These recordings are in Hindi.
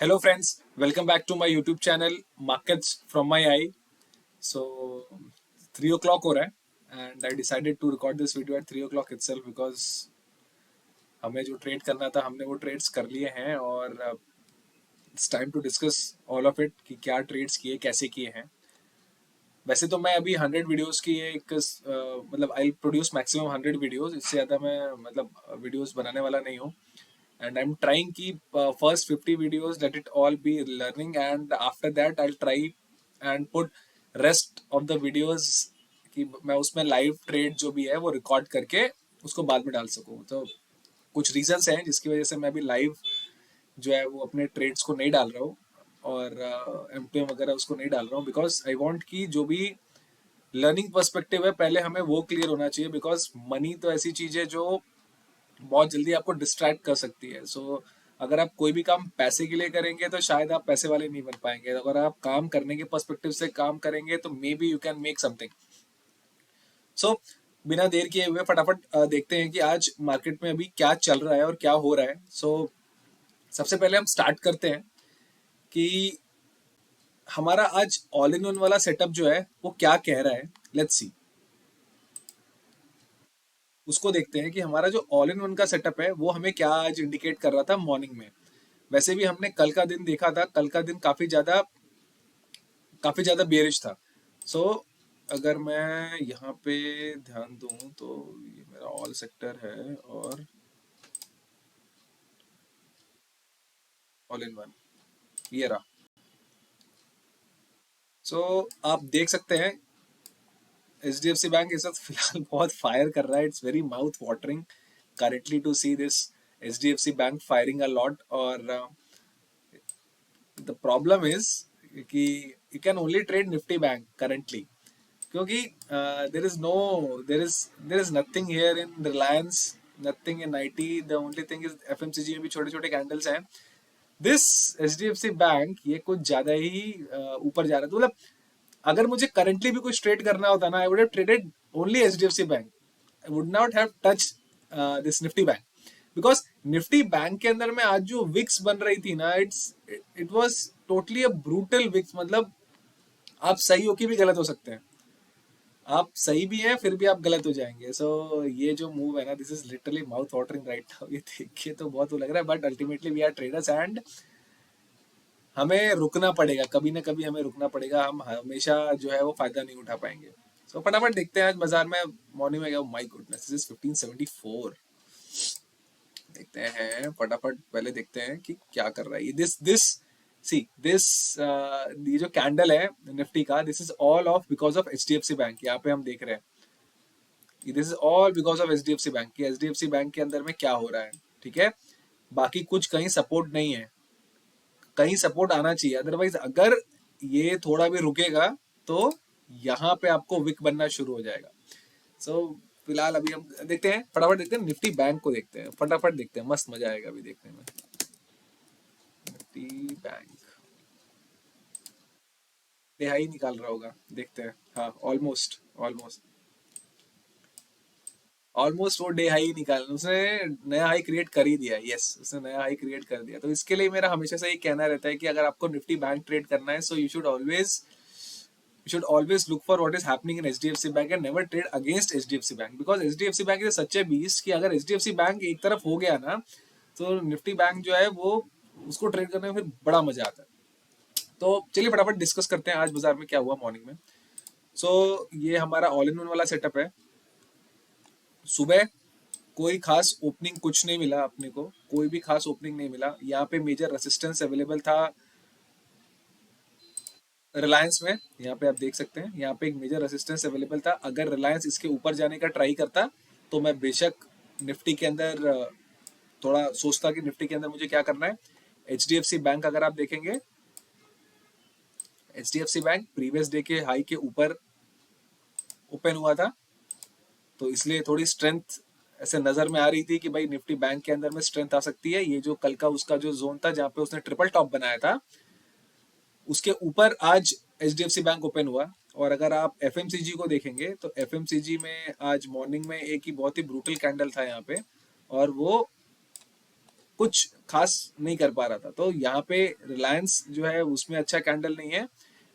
Hello friends, welcome back to my YouTube channel Markets from my eye. So 3 o'clock हो रहा है and I decided to record this video at 3 o'clock itself because हमें जो ट्रेड करना था हमने वो ट्रेड्स कर लिए हैं और it's time to discuss all of it कि क्या ट्रेड्स किए कैसे किए हैं. वैसे तो मैं अभी 100 वीडियोस की एक मतलब आई प्रोड्यूस मैक्सिमम 100 वीडियोस, इससे ज़्यादा मैं मतलब वीडियोस बनाने वाला नहीं हूँ. And I'm trying keep first 50 videos let it all be learning, and after that I'll try and put rest of the videos कि मैं उसमें लाइव ट्रेड जो भी है वो रिकॉर्ड करके उसको बाद में डाल सकूँ. तो कुछ रीजंस हैं जिसकी वजह से मैं अभी लाइव जो है वो अपने ट्रेड्स को नहीं डाल रहा हूँ और एमटीएम वगैरह उसको नहीं डाल रहा हूँ बिकॉज आई वांट कि जो भी लर्निंग पर्सपेक्टिव है पहले हमें वो क्लियर होना चाहिए. बिकॉज मनी तो ऐसी चीज़ है जो बहुत जल्दी आपको डिस्ट्रैक्ट कर सकती है. सो अगर आप कोई भी काम पैसे के लिए करेंगे तो शायद आप पैसे वाले नहीं बन पाएंगे. अगर आप काम करने के पर्सपेक्टिव से काम करेंगे तो maybe you can make something. So बिना देर किए हुए फटाफट देखते हैं कि आज मार्केट में अभी क्या चल रहा है और क्या हो रहा है. सो सबसे पहले हम स्टार्ट करते हैं कि हमारा आज ऑल इन वन वाला सेटअप जो है वो क्या कह रहा है. लेट्स सी, उसको देखते हैं कि हमारा जो ऑल इन वन का सेटअप है वो हमें क्या आज इंडिकेट कर रहा था मॉर्निंग में. वैसे भी हमने कल का दिन देखा था, कल का दिन काफी ज्यादा बेरिश था. सो अगर मैं यहाँ पे ध्यान दूं तो ये मेरा ऑल सेक्टर है और ऑल इन वन ये रहा. सो आप देख सकते हैं H D F C bank इस वक्त फिलहाल बहुत फायर कर रहा है. It's very mouth watering currently to see this H D F C bank firing a lot. और द प्रॉब्लम इज कि you can only trade Nifty bank currently क्योंकि there is nothing here in Reliance, nothing in IT. The only thing is FMCG में भी छोटे छोटे कैंडल्स हैं. दिस एचडीएफसी बैंक ये कुछ ज्यादा ही ऊपर जा रहा था. मतलब अगर मुझे करंटली भी कुछ ट्रेड करना होता ना, I would have traded only HDFC bank. I would not have touch this Nifty bank because Nifty bank के अंदर में आज जो विक्स बन रही थी ना, it was totally a brutal wicks. मतलब आप सही होके भी गलत हो सकते हैं, आप सही भी हैं फिर भी आप गलत हो जाएंगे. सो ये जो मूव है ना, this is literally mouth watering right now. ये देख के तो बहुत वो लग रहा है but ultimately we are traders and हमें रुकना पड़ेगा. कभी ना कभी हमें रुकना पड़ेगा. हम हमेशा जो है वो फायदा नहीं उठा पाएंगे. सो फटाफट देखते हैं आज बाजार में मॉर्निंग में गया. My goodness, this is 1574. देखते हैं फटाफट, पहले देखते हैं कि क्या कर रहा है दिस दिस सी दिस ये जो कैंडल है निफ्टी का, this is all of because of H D F C bank. यहाँ पे हम देख रहे हैं this is all because of H D F C bank. H D F C bank के अंदर में क्या हो रहा है, ठीक है. बाकी कुछ कहीं सपोर्ट नहीं है, कहीं सपोर्ट आना चाहिए. अदरवाइज अगर ये थोड़ा भी रुकेगा तो यहाँ पे आपको विक बनना शुरू हो जाएगा. सो फिलहाल अभी हम देखते हैं, फटाफट देखते हैं निफ्टी बैंक को. देखते हैं फटाफट देखते हैं, मस्त मजा आएगा अभी देखने में. निफ्टी बैंक हाई निकाल रहा होगा, देखते हैं. हाँ, ऑलमोस्ट ऑलमोस्ट ऑलमोस्ट वो डे हाई निकाल, उसने नया हाई क्रिएट कर ही दिया. यस, उसने नया हाई क्रिएट कर दिया. तो इसके लिए मेरा हमेशा से ये कहना रहता है कि अगर आपको निफ्टी बैंक ट्रेड करना है सो you should always look for what is happening in HDFC Bank and never trade against HDFC Bank because HDFC Bank is such a beast कि अगर HDFC Bank एक तरफ हो गया ना तो निफ्टी बैंक जो है वो उसको ट्रेड करने में फिर बड़ा मजा आता है. तो चलिए फटाफट डिस्कस करते हैं आज बाजार में क्या हुआ मॉर्निंग में. सो ये हमारा ऑल इन वन वाला सेटअप है. सुबह कोई खास ओपनिंग कुछ नहीं मिला अपने को, कोई भी खास ओपनिंग नहीं मिला. यहाँ पे मेजर रेसिस्टेंस अवेलेबल था रिलायंस में. यहाँ पे आप देख सकते हैं, यहाँ पे एक मेजर रेसिस्टेंस अवेलेबल था. अगर रिलायंस इसके ऊपर जाने का ट्राई करता तो मैं बेशक निफ्टी के अंदर थोड़ा सोचता कि निफ्टी के अंदर मुझे क्या करना है. H D F C bank अगर आप देखेंगे, H D F C bank previous day के हाई के ऊपर ओपन हुआ था तो इसलिए थोड़ी स्ट्रेंथ ऐसे नजर में आ रही थी कि भाई निफ्टी बैंक के अंदर में स्ट्रेंथ आ सकती है. ये जो कल का उसका जो जोन था जहां पे उसने ट्रिपल टॉप बनाया था उसके ऊपर आज H D F C bank open हुआ. और अगर आप एफ एम सी जी को देखेंगे तो एफ एम सी जी में आज मॉर्निंग में एक ही बहुत ही ब्रूटल कैंडल था यहाँ पे और वो कुछ खास नहीं कर पा रहा था। तो यहाँ पे रिलायंस जो है उसमें अच्छा कैंडल नहीं है,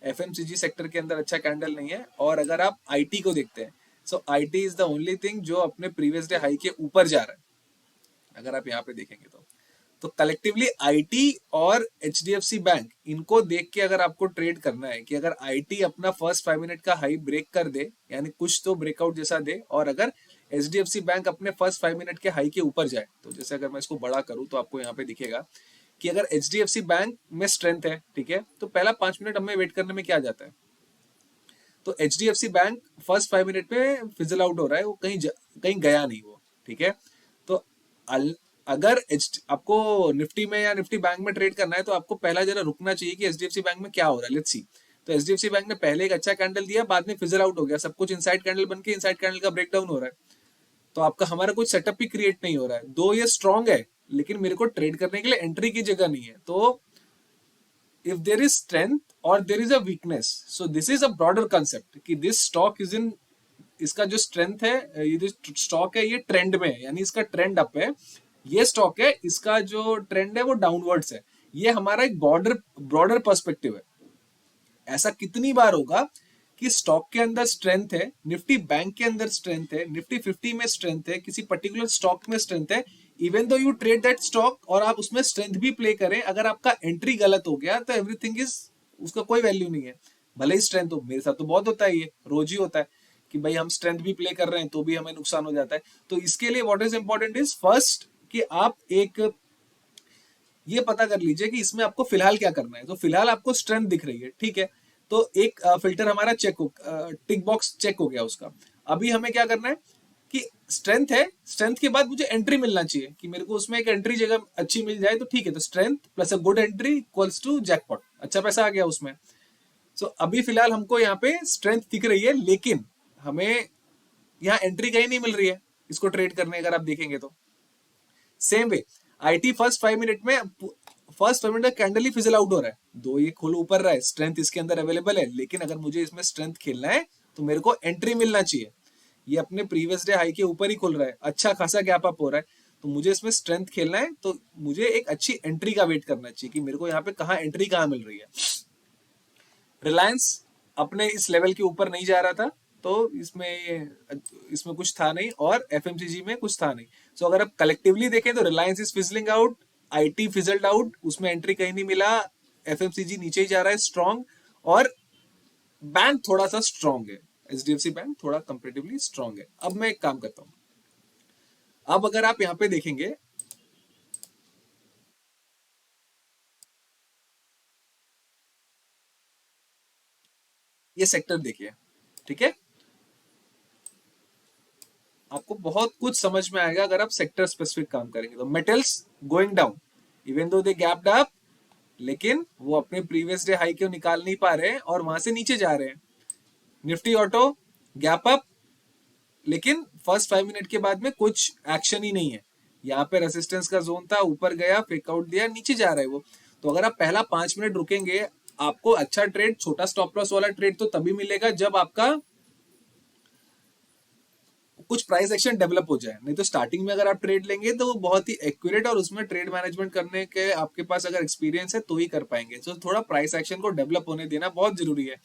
एफएमसीजी सेक्टर के अंदर अच्छा कैंडल नहीं है। और अगर आप आईटी को देखते हैं, so IT is the only thing जो अपने प्रीवियस डे हाई के ऊपर जा रहा है, अगर आप यहाँ पे देखेंगे तो कलेक्टिवली आईटी और एचडीएफसी बैंक, इनको देख के अगर आपको ट्रेड करना है कि अगर आईटी अपना फर्स्ट 5 मिनट का हाई ब्रेक कर दे, यानी कुछ तो ब्रेकआउट जैसा दे, और अगर एचडीएफसी बैंक अपने फर्स्ट 5 मिनट के हाई के ऊपर जाए, तो जैसे अगर मैं इसको बड़ा करूं तो आपको यहाँ पे दिखेगा कि अगर एचडीएफसी बैंक में स्ट्रेंथ है, ठीक है, तो पहला 5 मिनट हमें वेट करने में क्या जाता है। तो एचडीएफसी बैंक फर्स्ट 5 मिनट में फिजल आउट हो रहा है, वो कहीं गया नहीं वो, ठीक है। तो अगर आपको निफ्टी में या निफ्टी बैंक में ट्रेड करना है तो आपको पहला जरा रुकना चाहिए कि एचडीएफसी बैंक में क्या हो रहा है, लेट्स सी। तो एचडीएफसी बैंक ने पहले एक अच्छा कैंडल दिया, बाद में फिजल आउट हो गया, सब कुछ इनसाइड कैंडल बन के इनसाइड कैंडल का ब्रेकडाउन हो रहा है। तो आपका हमारा कुछ सेटअप भी क्रिएट नहीं हो रहा है, दो ये स्ट्रांग है, लेकिन मेरे को ट्रेड करने के लिए एंट्री की जगह नहीं है। तो if there is strength or there is a weakness, so this is a broader concept कि this stock is in, इसका जो स्ट्रेंथ है, ये जो स्टॉक है ये ट्रेंड में है, यानी इसका ट्रेंड अप है। ये स्टॉक है, इसका जो ट्रेंड है वो डाउनवर्ड्स है। ये हमारा एक ब्रॉडर पर्सपेक्टिव है। ऐसा कितनी बार होगा कि स्टॉक के अंदर स्ट्रेंथ है, निफ्टी बैंक के अंदर स्ट्रेंथ है, निफ्टी 50 में स्ट्रेंथ है, किसी पर्टिकुलर स्टॉक में स्ट्रेंथ है, even though you trade that stock और आप उसमें स्ट्रेंथ भी प्ले करें, अगर आपका एंट्री गलत हो गया तो एवरीथिंग इज, उसका कोई वैल्यू नहीं है। भले ही स्ट्रेंथ हो, मेरे साथ तो बहुत होता है, ये रोज ही होता है कि भाई हम स्ट्रेंथ भी प्ले कर रहे हैं तो भी हमें नुकसान हो जाता है। तो इसके लिए what is important is first कि आप एक ये पता कर लीजिए कि इसमें आपको फिलहाल क्या करना है। तो फिलहाल आपको स्ट्रेंथ दिख रही है, ठीक है, तो एक फिल्टर हमारा चेक हो, टिक बॉक्स चेक हो गया उसका। अभी हमें क्या करना है कि स्ट्रेंथ है, स्ट्रेंथ के बाद मुझे एंट्री मिलना चाहिए कि मेरे को उसमें एक एंट्री जगह अच्छी मिल जाए, तो ठीक है, तो strength plus a good entry equals to jackpot, अच्छा पैसा आ गया उसमें। सो अभी फिलहाल हमको यहाँ पे स्ट्रेंथ दिख रही है, लेकिन हमें यहाँ एंट्री कहीं नहीं मिल रही है इसको ट्रेड करने, अगर आप देखेंगे तो same way IT first 5 minute का कैंडल ही फिजल आउट हो रहा है, दो ये खुल ऊपर रहा है, स्ट्रेंथ इसके अंदर अवेलेबल है, लेकिन अगर मुझे इसमें स्ट्रेंथ खेलना है तो मेरे को एंट्री मिलना चाहिए। ये अपने प्रीवियस डे हाई के ऊपर ही खुल रहा है, अच्छा खासा गैप अप हो रहा है, तो मुझे इसमें स्ट्रेंथ खेलना है, तो मुझे एक अच्छी एंट्री का वेट करना चाहिए कि मेरे को यहाँ पे कहाँ एंट्री कहाँ मिल रही है। रिलायंस अपने इस लेवल के ऊपर नहीं जा रहा था, तो इसमें कुछ था नहीं, और एफएमसीजी में कुछ था नहीं। सो अगर आप कलेक्टिवली देखें तो Reliance is fizzling out, IT fizzled out, उसमें एंट्री कहीं नहीं मिला, एफएमसीजी नीचे ही जा रहा है स्ट्रॉन्ग, और बैंक थोड़ा सा स्ट्रॉन्ग है, एचडीएफसी बैंक थोड़ा कंपेरेटिवली स्ट्रॉन्ग है। अब मैं एक काम करता हूं, अब अगर आप यहाँ पे देखेंगे, ये सेक्टर देखिए, ठीक है, आपको बहुत कुछ समझ में आएगा अगर आप सेक्टर स्पेसिफिक काम करेंगे। तो metals going down, even though दे गैप्ड अप, लेकिन वो अपने प्रीवियस डे हाई को निकाल नहीं पा रहे हैं और वहां से नीचे जा रहे हैं। निफ्टी ऑटो गैप अप, लेकिन फर्स्ट 5 मिनट के बाद में कुछ एक्शन ही नहीं है। यहाँ पे रेसिस्टेंस का जोन था, ऊपर गया, फेक आउट दिया, नीचे जा रहा है वो। तो अगर आप पहला 5 मिनट रुकेंगे, आपको अच्छा ट्रेड, छोटा स्टॉप लॉस वाला ट्रेड तो तभी मिलेगा जब आपका कुछ प्राइस एक्शन डेवलप हो जाए। नहीं तो स्टार्टिंग में अगर आप ट्रेड लेंगे तो वो बहुत ही एक्यूरेट, और उसमें ट्रेड मैनेजमेंट करने के आपके पास अगर एक्सपीरियंस है तो ही कर पाएंगे। तो थोड़ा प्राइस एक्शन को डेवलप होने देना बहुत जरूरी है।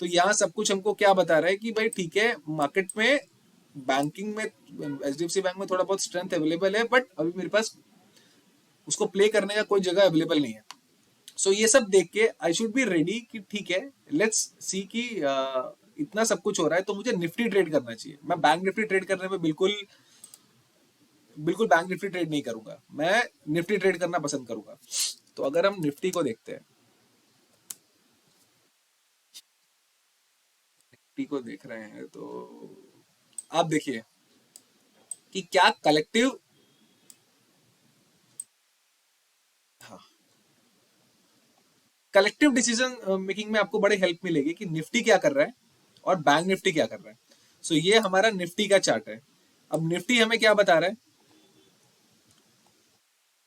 तो यहाँ सब कुछ हमको क्या बता रहा है कि भाई ठीक है, मार्केट में बैंकिंग में एचडीएफसी बैंक में थोड़ा बहुत स्ट्रेंथ अवेलेबल है, बट अभी मेरे पास उसको प्ले करने का कोई जगह अवेलेबल नहीं है। सो ये सब देख के आई शुड बी रेडी कि ठीक है, लेट्स सी कि इतना सब कुछ हो रहा है तो मुझे निफ्टी ट्रेड करना चाहिए। मैं बैंक निफ्टी ट्रेड करने में बिल्कुल बिल्कुल बैंक निफ्टी ट्रेड नहीं करूंगा, मैं निफ्टी ट्रेड करना पसंद करूंगा। तो अगर हम निफ्टी को देखते हैं, निफ्टी को देख रहे हैं तो आप देखिए कि क्या कलेक्टिव, हाँ, कलेक्टिव डिसीजन मेकिंग में आपको बड़े हेल्प मिलेगी कि निफ्टी क्या कर रहा है और बैंक निफ्टी क्या कर रहा है। सो ये हमारा निफ्टी का चार्ट है। अब निफ्टी हमें क्या बता रहा है,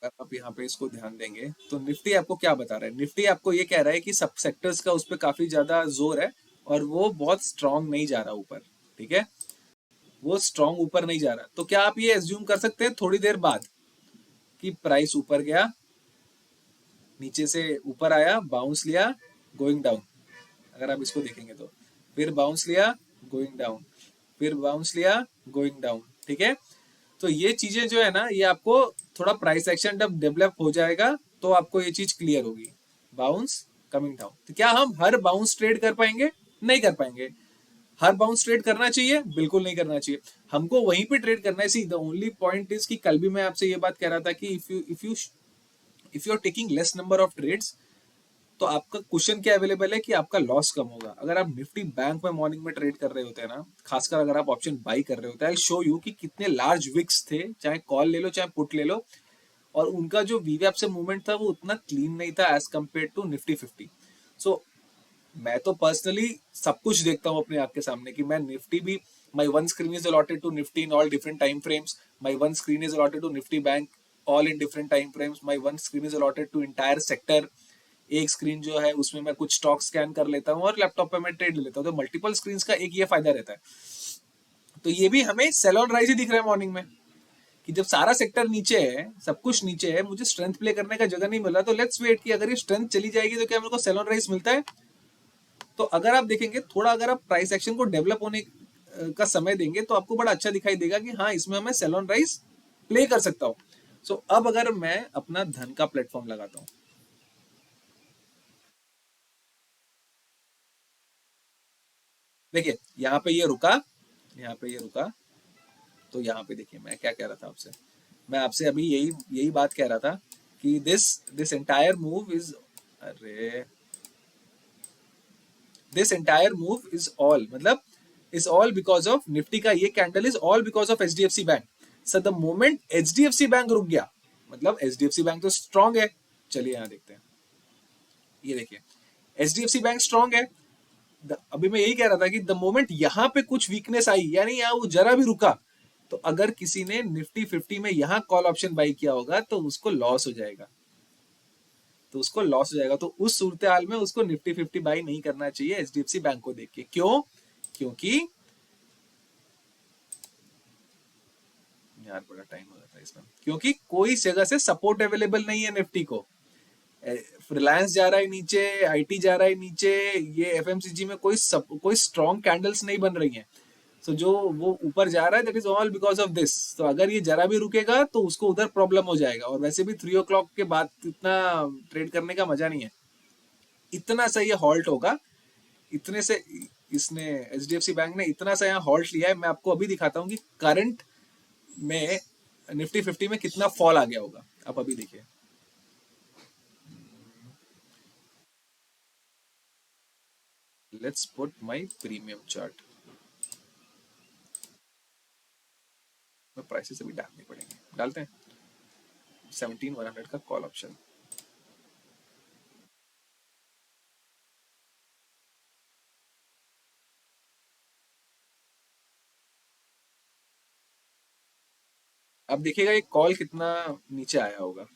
अगर आप यहाँ पे इसको ध्यान देंगे तो निफ्टी आपको क्या बता रहा है। निफ्टी आपको ये कह रहा है कि सब सेक्टर्स का उस पर काफी ज्यादा जोर है और वो बहुत स्ट्रांग नहीं जा रहा ऊपर, ठीक है, वो स्ट्रांग ऊपर नहीं जा रहा। तो क्या आप ये एज्यूम कर सकते हैं थोड़ी देर बाद कि प्राइस ऊपर गया, नीचे से ऊपर आया, बाउंस लिया, गोइंग डाउन, अगर आप इसको देखेंगे तो फिर बाउंस लिया, गोइंग डाउन, फिर बाउंस लिया, गोइंग डाउन। ठीक है, तो ये चीजें जो है ना, ये आपको थोड़ा प्राइस एक्शन जब डेवलप हो जाएगा तो आपको ये चीज क्लियर होगी। Bounce, coming down. तो क्या हम हर बाउंस ट्रेड कर पाएंगे? नहीं कर पाएंगे। हर बाउंस ट्रेड करना चाहिए? बिल्कुल नहीं करना चाहिए। हमको वहीं पे ट्रेड करना है। See the only point is कि कल भी मैं आपसे ये बात कह रहा था कि if you are taking less number of trades, तो आपका क्वेश्चन क्या अवेलेबल है कि आपका लॉस कम होगा। अगर आप निफ्टी बैंक में मॉर्निंग में ट्रेड कर रहे होते हैं ना, खासकर अगर आप ऑप्शन बाई कर रहे होते हैं, आई शो यू कि कितने लार्ज विक्स थे, चाहे कॉल ले लो चाहे पुट ले लो, और उनका जो वीवैप से मूवमेंट था वो उतना क्लीन नहीं था एज कम्पेयर टू निफ्टी 50। सो मैं तो पर्सनली सब कुछ देखता हूँ अपने आंख के सामने कि मैं निफ्टी भी, my one screen is allotted to Nifty in all different time frames, my one screen is allotted to Nifty bank all in different time frames, my one screen is allotted to entire sector. एक स्क्रीन जो है उसमें मैं कुछ स्टॉक स्कैन कर लेता हूँ और लैपटॉप पे मैं ट्रेड ले लेता हूँ। तो मल्टीपल स्क्रीन का एक ये फायदा रहता है। तो ये भी हमें सेल ऑन राइज ही दिख रहा है मॉर्निंग में, कि जब सारा सेक्टर नीचे है, सब कुछ नीचे है, मुझे स्ट्रेंथ प्ले करने का जगह नहीं मिल रहा, तो लेट्स वेट कि अगर ये स्ट्रेंथ चली जाएगी तो क्या मेरे को सेल ऑन राइज मिलता है। तो अगर आप देखेंगे थोड़ा, अगर आप प्राइस एक्शन को डेवलप होने का समय देंगे तो आपको बड़ा अच्छा दिखाई देगा कि हाँ, इसमें मैं सेल ऑन राइज प्ले कर सकता हूँ। सो अब अगर मैं अपना धन का प्लेटफॉर्म लगाता हूँ, देखिए यहाँ पे ये रुका, यहाँ पे ये रुका, तो यहाँ पे देखिए मैं क्या कह रहा था आपसे, मैं आपसे अभी यही यही बात कह रहा था कि this this entire move is, अरे this entire move is all, मतलब is all because of Nifty का ये candle is all because of H D F C bank. Sir the moment H D F C bank रुक गया, मतलब H D F C bank तो स्ट्रांग है। चलिए यहाँ देखते हैं, ये देखिए H D F C bank strong है। अभी मैं यही कह रहा था कि द मोमेंट यहाँ पे कुछ वीकनेस आई, यानी यहाँ वो जरा भी रुका, तो अगर किसी ने निफ्टी 50 में यहाँ कॉल ऑप्शन बाई किया होगा तो उसको लॉस हो जाएगा, तो उसको लॉस हो जाएगा। तो उस सूरत हाल में उसको निफ्टी 50 बाई नहीं करना चाहिए एचडीएफसी बैंक को देख के। क्यों? क्योंकि यार बड़ा टाइम हो जाता है इसमें, क्योंकि कोई जगह से सपोर्ट अवेलेबल नहीं है निफ्टी को। रिलायंस जा रहा है नीचे, आईटी जा रहा है नीचे, ये एफएमसीजी में कोई स्ट्रॉन्ग कैंडल्स नहीं बन रही हैं। तो जो वो ऊपर जा रहा है that is all because of this. तो अगर ये जरा भी रुकेगा तो उसको उधर प्रॉब्लम हो जाएगा, और वैसे भी 3 o'clock के बाद इतना ट्रेड करने का मजा नहीं है। इतना सा ये हॉल्ट होगा, इतने से इसने एचडीएफसी बैंक ने इतना सा यहाँ हॉल्ट लिया है। मैं आपको अभी दिखाता हूँ कि करंट में निफ्टी 50 में कितना फॉल आ गया होगा। आप अभी देखिए, let's put my premium chart. मैं प्राइसेस अभी डालने पड़ेंगे, डालते हैं 17,100 का कॉल ऑप्शन। अब देखिएगा ये कॉल कितना नीचे आया होगा।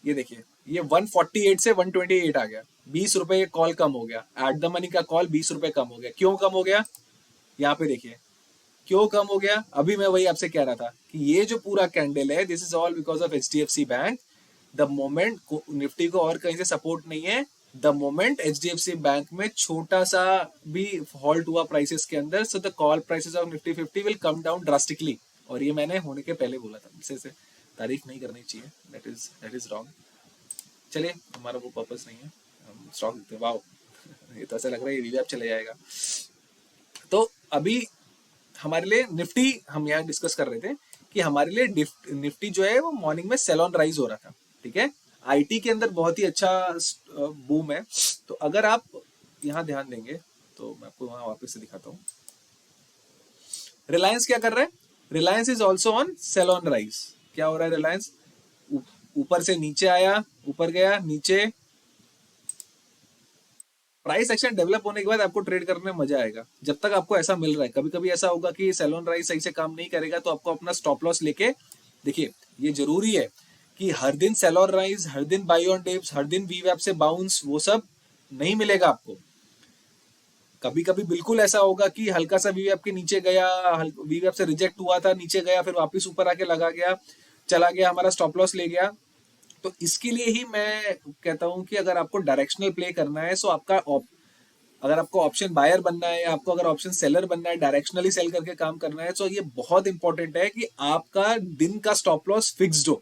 ये देखिए ये 148 से 128 आ गया, 20 रुपए कॉल कम हो गया। एट द मनी का कॉल 20 रुपए कम हो गया। क्यों कम हो गया? यहाँ पे देखिए क्यों कम हो गया। अभी मैं वही आपसे कह रहा था कि ये जो पूरा कैंडल है this is all because of H D F C bank. The moment Nifty को और कहीं से सपोर्ट नहीं है, the moment H D F C bank में छोटा सा भी हॉल्ट हुआ प्राइसेस के अंदर, so the call prices of Nifty 50 will come down drastically. और ये मैंने होने के पहले बोला था, इसे तारीफ नहीं करनी चाहिए, दैट इज रॉन्ग। चलिए हमारा वो पर्पस नहीं है, हम स्टॉक देखते हैं। वाओ ये तो ऐसा लग रहा है ये रिवैप चले जाएगा। तो अभी हमारे लिए निफ्टी, हम यहाँ डिस्कस कर रहे थे कि हमारे लिए निफ्टी जो है वो मॉर्निंग में सेल ऑन राइज हो रहा था। ठीक है, आईटी के अंदर बहुत ही अच्छा बूम है। तो अगर आप यहाँ ध्यान देंगे तो मैं आपको वहां वापस से दिखाता हूँ। रिलायंस क्या कर रहा है? Reliance is also on sale on rise. क्या हो रहा है? रिलायंस ऊपर से नीचे आया, ऊपर गया, नीचे। प्राइस एक्शन डेवलप होने के बाद आपको ट्रेड करने में मजा आएगा, जब तक आपको ऐसा मिल रहा है। कभी कभी ऐसा होगा कि सेल ऑन राइज सही से काम नहीं करेगा, तो आपको अपना स्टॉप लॉस लेके देखिए। ये जरूरी है कि हर दिन सेल ऑन राइज, हर दिन बाई ऑन डिप्स, हर दिन वीवैप से बाउंस, वो सब नहीं मिलेगा आपको। कभी कभी बिल्कुल ऐसा होगा कि हल्का सा वीवैप के नीचे गया, वीवैप से रिजेक्ट हुआ था, नीचे गया, फिर वापस ऊपर आके लगा गया, चला गया, हमारा स्टॉप लॉस ले गया। तो इसके लिए ही मैं कहता हूं कि अगर आपको डायरेक्शनल प्ले करना है, सो अगर आपको ऑप्शन बायर बनना है या आपको अगर ऑप्शन सेलर बनना है, डायरेक्शनली सेल करके काम करना है, तो ये बहुत इंपॉर्टेंट है कि आपका दिन का स्टॉप लॉस फिक्स्ड हो।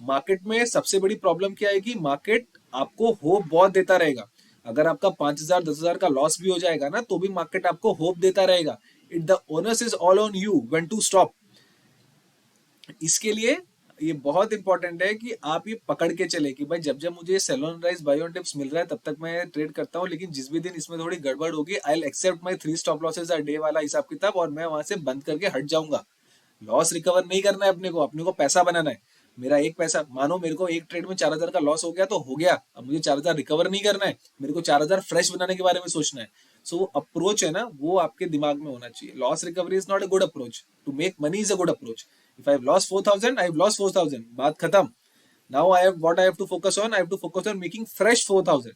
मार्केट में सबसे बड़ी प्रॉब्लम क्या है कि मार्केट आपको होप बहुत देता रहेगा। अगर आपका 5,000 10,000 का लॉस भी हो जाएगा ना, तो भी मार्केट आपको होप देता रहेगा। It the onus is all on you when to stop. इसके लिए ये बहुत इंपॉर्टेंट है कि आप ये पकड़ के चले कि भाई जब जब मुझे sell on rise buy on tips मिल रहा है तब तक मैं ट्रेड करता हूँ, लेकिन जिस भी दिन इसमें थोड़ी गड़बड़ होगी, I will accept my 3 stop losses a day वाला हिसाब किताब, और मैं वहां से बंद करके हट जाऊंगा। लॉस रिकवर नहीं करना है अपने को पैसा बनाना है। मेरा एक पैसा, मानो मेरे को एक ट्रेड में 4,000 का लॉस हो गया तो हो गया, अब मुझे 4,000 रिकवर नहीं करना है, मेरे को 4,000 फ्रेश बनाने के बारे में सोचना है। सो वो अप्रोच है ना, वो आपके दिमाग में होना चाहिए। Loss recovery is not a good approach, to make money is a good approach. If I have lost 4,000, I have lost 4,000, बात खत्म। Now I have what I have to focus on, I have to focus on making fresh 4,000।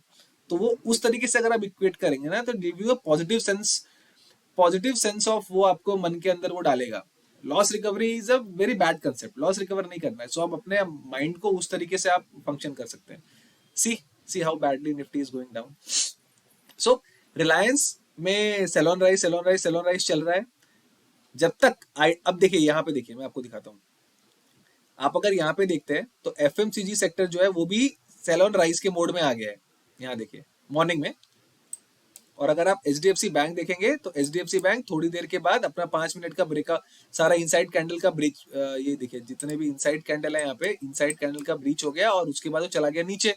तो वो उस तरीके से अगर आप इक्वेट करेंगे ना, तो give you a positive sense of, वो आपको मन के अंदर वो डालेगा। Loss recovery is a very bad concept, loss recover नहीं करना है। सो आप अपने माइंड को उस तरीके से आप फंक्शन कर सकते हैं। See see how badly Nifty is going down. So Reliance में सेल ऑन राइज चल रहा है। जब तक अब देखिए यहाँ पे, देखिए मैं आपको दिखाता हूँ। आप अगर यहाँ पे देखते हैं तो एफएमसीजी सेक्टर जो है वो भी सेल ऑन राइज के मोड में आ गया है। यहाँ देखिए मॉर्निंग में। और अगर आप एचडीएफसी बैंक देखेंगे तो एचडीएफसी बैंक थोड़ी देर के बाद अपना 5 मिनट का ब्रेक, सारा इनसाइड कैंडल का ब्रीच, ये देखिए जितने भी इनसाइड कैंडल है यहाँ पे, इनसाइड कैंडल का ब्रीच हो गया और उसके बाद वो चला गया नीचे।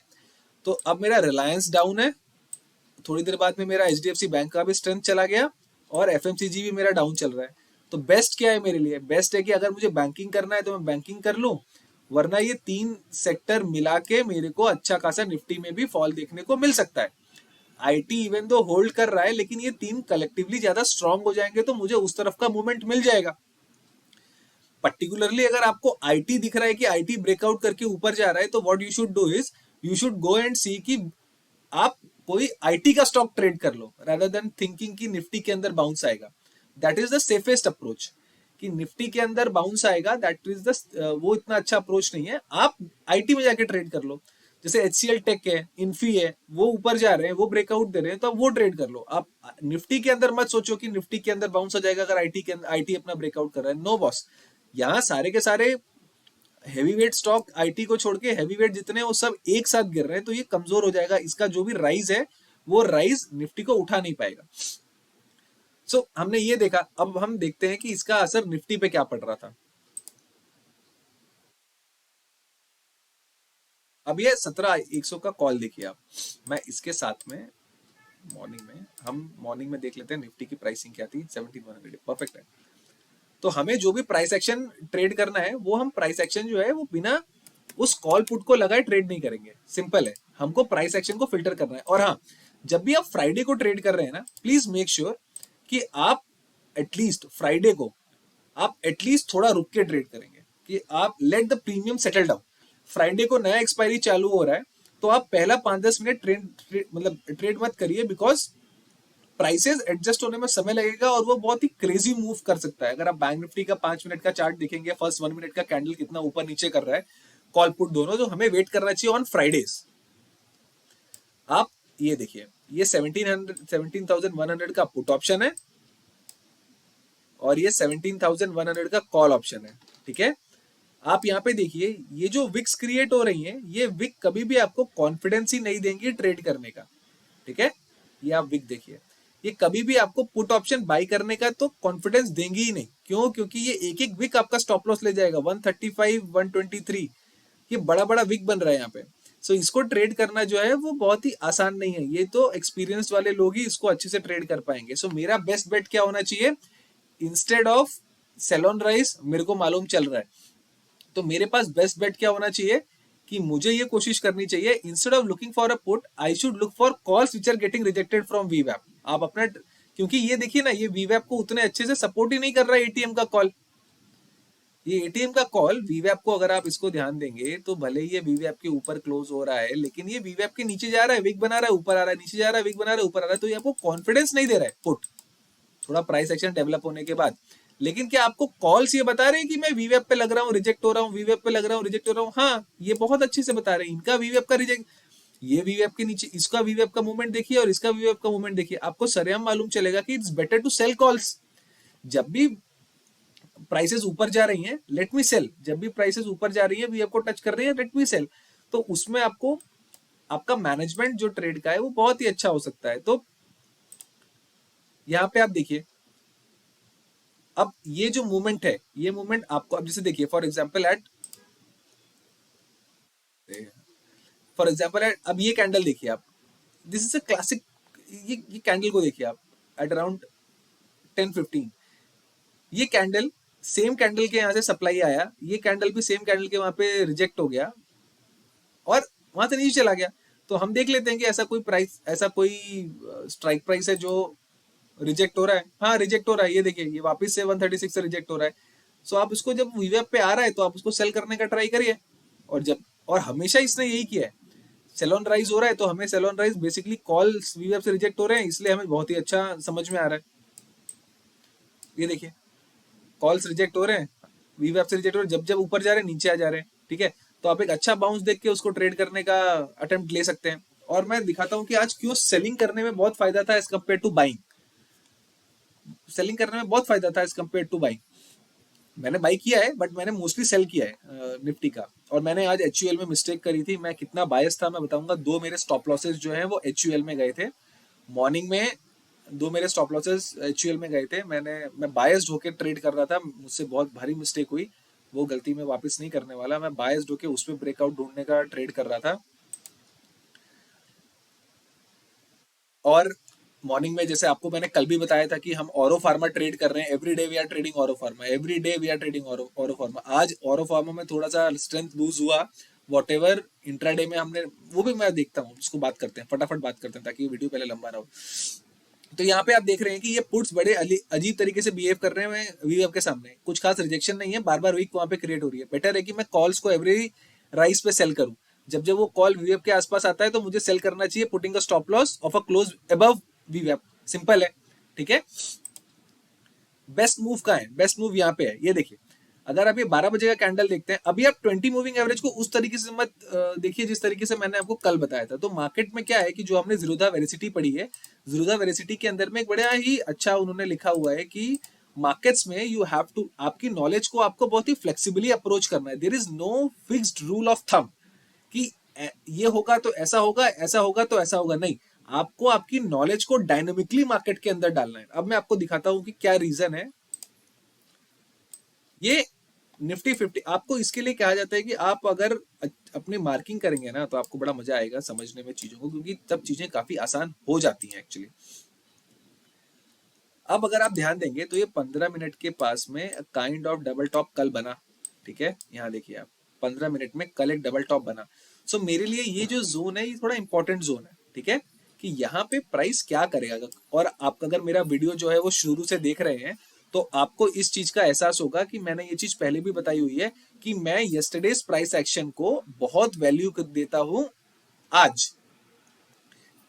तो अब मेरा रिलायंस डाउन है, थोड़ी देर बाद में मेरा एचडीएफसी बैंक का भी स्ट्रेंथ चला गया और एफएमसीजी भी मेरा डाउन चल रहा है। तो बेस्ट क्या है मेरे लिए? बेस्ट है कि अगर मुझे बैंकिंग करना है तो मैं बैंकिंग कर लूं, वरना ये 3 सेक्टर मिला के मेरे को अच्छा खासा निफ्टी में भी फॉल देखने को मिल सकता है। आईटी इवन दो होल्ड कर रहा है, लेकिन ये 3 कलेक्टिवली ज्यादा स्ट्रांग हो जाएंगे तो मुझे उस तरफ का मूवमेंट मिल जाएगा। पर्टिकुलरली अगर आपको आईटी दिख रहा है कि आईटी ब्रेकआउट करके ऊपर जा रहा है, तो what you should do is you should go and see कि आप कोई आईटी का स्टॉक ट्रेड कर लो, रादर देन थिंकिंग कि निफ्टी के अंदर बाउंस आएगा। That is the safest approach. कि निफ्टी के अंदर बाउंस आएगा, दैट इज द वो इतना अच्छा अप्रोच नहीं है। आप आईटी में जाके ट्रेड कर लो। जैसे एचसीएल टेक है, इन्फी है, वो ऊपर जा रहे हैं, वो ब्रेकआउट दे रहे हैं, तो आप वो ट्रेड कर लो। आप निफ्टी के अंदर मत सोचो कि निफ्टी के अंदर बाउंस हो जाएगा अगर आईटी के अंदर आईटी अपना ब्रेकआउट कर रहा है। नो बॉस, यहाँ सारे के सारे हैवी वेट स्टॉक आईटी को छोड़ के हैवी वेट जितने वो सब एक साथ गिर रहे हैं, तो ये कमजोर हो जाएगा। इसका जो भी राइज है वो राइज निफ्टी को उठा नहीं पाएगा। हमने ये देखा, अब हम देखते हैं कि इसका असर निफ्टी पे क्या पड़ रहा था। अब ये 17,100 का कॉल देखिए आप। मैं इसके साथ में मॉर्निंग में देख लेते हैं निफ्टी की प्राइसिंग क्या थी। 17,100 परफेक्ट है। तो हमें जो भी प्राइस एक्शन ट्रेड करना है, वो हम प्राइस एक्शन जो है वो बिना उस कॉल पुट को लगाए ट्रेड नहीं करेंगे। सिंपल है, हमको प्राइस एक्शन को फिल्टर करना है। और हाँ, जब भी आप फ्राइडे को ट्रेड कर रहे हैं ना, प्लीज मेक श्योर कि आप एटलीस्ट फ्राइडे को आप एटलीस्ट थोड़ा रुक के ट्रेड करेंगे, कि आप let the premium settle down. Friday को नया एक्सपायरी चालू हो रहा है, तो आप पहला 5-10 मिनट मतलब ट्रेड मत करिए, बिकॉज प्राइसेस एडजस्ट होने में समय लगेगा और वो बहुत ही क्रेजी मूव कर सकता है। अगर आप बैंक निफ्टी का 5 मिनट का चार्ट देखेंगे, फर्स्ट 1 मिनट का कैंडल कितना ऊपर नीचे कर रहा है, कॉल पुट दोनों, तो हमें वेट करना चाहिए ऑन फ्राइडेज। आप ये देखिए, ये 17,100 का पुट ऑप्शन है और ये 17,100 का कॉल ऑप्शन है। ठीक है, आप यहाँ पे देखिए, ये जो विक्स क्रिएट हो रही हैं, ये विक कभी भी आपको कॉन्फिडेंस ही नहीं देंगी ट्रेड करने का। ठीक है, ये आप विक देखिए, ये कभी भी आपको पुट ऑप्शन बाई करने का तो कॉन्फिडेंस देंगी ही नहीं। क्यों? क्योंकि ये एक एक विक आपका स्टॉप लॉस ले जाएगा। 135, 123, ये बड़ा बड़ा विक बन रहा है यहाँ पे। इसको ट्रेड करना जो है वो बहुत ही आसान नहीं है। ये तो एक्सपीरियंस वाले लोग ही इसको अच्छे से ट्रेड कर पाएंगे। मेरा बेस्ट बेट क्या होना चाहिए? Instead of sell on rise मेरे को मालूम चल रहा है, तो मेरे पास बेस्ट बेट क्या होना चाहिए कि मुझे ये कोशिश करनी चाहिए, instead of looking for a put, I should look for calls which are getting rejected from वीवैप। आप अपना, क्योंकि ये देखिए ना, ये वीवैप को उतने अच्छे से सपोर्ट ही नहीं कर रहा है एटीएम का कॉल। ये एटीएम का कॉल वीवैप को अगर आप इसको ध्यान देंगे तो भले ही ये वीवैप के ऊपर क्लोज हो रहा है, लेकिन ये वीवैप के नीचे जा रहा है, विक बना रहा है, ऊपर आ रहा है, नीचे जा रहा है, विक बना रहा है, ऊपर आ रहा है। तो ये आपको कॉन्फिडेंस नहीं दे रहा है पुट। थोड़ा प्राइस एक्शन डेवलप होने के बाद लेकिन क्या आपको कॉल्स ये बता रहे हैं कि मैं वीवेप पे लग रहा हूँ रिजेक्ट हो रहा हूँ, वीवेप पे लग रहा हूँ रिजेक्ट हो रहा हूँ? हाँ, ये बहुत अच्छे से बता रहे हैं। इनका वीवेप का रिजेक्ट, ये वीवेप के नीचे इसका वीवेप का मूवमेंट देखिए और इसका वीवेप का मूवमेंट देखिए, आपको सरेआम मालूम चलेगा कि it's better to sell calls. जब भी प्राइसेस ऊपर जा रही हैं, लेट मी सेल। जब भी प्राइसेस ऊपर जा रही है, वीएफ को टच कर रही है, लेट मी सेल। तो उसमें आपको आपका मैनेजमेंट जो ट्रेड का है वो बहुत ही अच्छा हो सकता है। तो यहाँ पे आप देखिए, अब ये जो मूवमेंट है, ये मूवमेंट आपको अब जैसे देखिए फॉर एग्जाम्पल एट अब ये कैंडल देखिए आप, दिस इज अ क्लासिक। ये कैंडल को देखिए आप एट अराउंड 10:15, ये कैंडल सेम कैंडल के यहाँ से सप्लाई आया, ये कैंडल भी सेम कैंडल के वहां पे रिजेक्ट हो गया और वहां से नीचे चला गया। तो हम देख लेते हैं कि ऐसा कोई प्राइस, ऐसा कोई स्ट्राइक प्राइस है जो रिजेक्ट हो रहा है। हाँ, रिजेक्ट हो रहा है, ये देखिए ये वापस से 136 से रिजेक्ट हो रहा है। सो आप उसको जब वीवेप पे आ रहा है तो आप उसको सेल करने का ट्राई करिए। और जब और हमेशा इसने यही किया है, सेल ऑन राइज हो रहा है तो हमें sell on rise basically calls वीवेप से रिजेक्ट हो रहे हैं, इसलिए हमें बहुत ही अच्छा समझ में आ रहा है। ये देखिए कॉल्स रिजेक्ट हो रहे हैं, वीवेप से रिजेक्ट हो रहे हैं, जब जब ऊपर जा रहे हैं नीचे आ जा रहे हैं। ठीक है, तो आप एक अच्छा बाउंस देख के उसको ट्रेड करने का अटेम्प्ट ले सकते हैं। और मैं दिखाता हूं कि आज क्यों सेलिंग करने में बहुत फायदा था as compare to buying. Selling करने में बहुत फायदा था एज कम्पेयर टू बाइंग। मैंने बाई किया है बट मैंने मोस्टली सेल किया है निफ्टी का। और मैंने आज एचयूएल में मिस्टेक करी थी। मैं कितना बायस था मैं बताऊंगा। दो मेरे स्टॉप लॉसेस जो है वो एचयूएल में गए थे मॉर्निंग में। दो मेरे स्टॉप लॉसेस एचयूएल में गए थे। मैं बायस्ड होकर ट्रेड कर रहा था, मुझसे बहुत भारी मिस्टेक हुई। वो गलती मैं वापस नहीं करने वाला। मैं बायस्ड होकर उसमें ब्रेकआउट ढूंढने का ट्रेड कर रहा था। और मॉर्निंग में जैसे आपको मैंने कल भी बताया था कि हम ऑरो फार्मा ट्रेड कर रहे हैं। Every day we are trading Auro Pharma, every day we are trading Auro Pharma. आज ऑरो फार्मा में थोड़ा सा स्ट्रेंथ लूज हुआ, वॉट एवर इंट्राडे में हमने, वो भी मैं देखता हूँ, उसको बात करते हैं, फटाफट बात करते हैं ताकि वीडियो पहले लंबा ना हो। तो यहाँ पे आप देख रहे हैं कि ये पुट्स बड़े अजीब तरीके से बिहेव कर रहे हैं वीवेप के सामने। कुछ खास रिजेक्शन नहीं है, बार बार वीक वहां पे क्रिएट हो रही है। बेटर है कि मैं कॉल्स को एवरी राइस पे सेल करूं। जब जब वो कॉल वीवेप के आसपास आता है तो मुझे सेल करना चाहिए, putting a stop loss of a close above वीवेप। सिंपल है, ठीक है। बेस्ट मूव का है, बेस्ट मूव यहाँ पे है, ये देखिए। अगर आप ये 12 बजे का कैंडल देखते हैं, अभी आप 20 मूविंग एवरेज को उस तरीके से मत देखिए जिस तरीके से मैंने आपको कल बताया था। तो मार्केट में क्या है कि जो हमने जीरोधा वेरिसिटी पढ़ी है, जीरोधा वेरिसिटी के अंदर में एक बड़ा ही अच्छा उन्होंने लिखा हुआ है कि मार्केट्स में यू हैव टू, आपकी नॉलेज को आपको बहुत ही फ्लेक्सिबली अप्रोच करना है। There is no fixed rule of thumb कि ये होगा तो ऐसा होगा, ऐसा होगा तो ऐसा होगा, नहीं। आपको आपकी नॉलेज को डायनेमिकली मार्केट के अंदर डालना है। अब मैं आपको दिखाता हूं कि क्या रीजन है। ये निफ्टी 50 आपको इसके लिए कहा जाता है कि आप अगर अपनी मार्किंग करेंगे ना तो आपको बड़ा मजा आएगा समझने में चीजों को, क्योंकि तब चीजें काफी आसान हो जाती हैं एक्चुअली। अब अगर आप ध्यान देंगे तो ये 15 मिनट के पास में काइंड ऑफ डबल टॉप कल बना। ठीक है, यहाँ देखिए आप 15 मिनट में कल एक डबल टॉप बना। सो मेरे लिए ये जो जोन है ये थोड़ा इंपॉर्टेंट जोन है। ठीक है, कि यहाँ पे प्राइस क्या करेगा। और आप अगर मेरा वीडियो जो है वो शुरू से देख रहे हैं तो आपको इस चीज का एहसास होगा कि मैंने ये चीज पहले भी बताई हुई है कि मैं यस्टरडेज प्राइस एक्शन को बहुत वैल्यू देता हूं आज।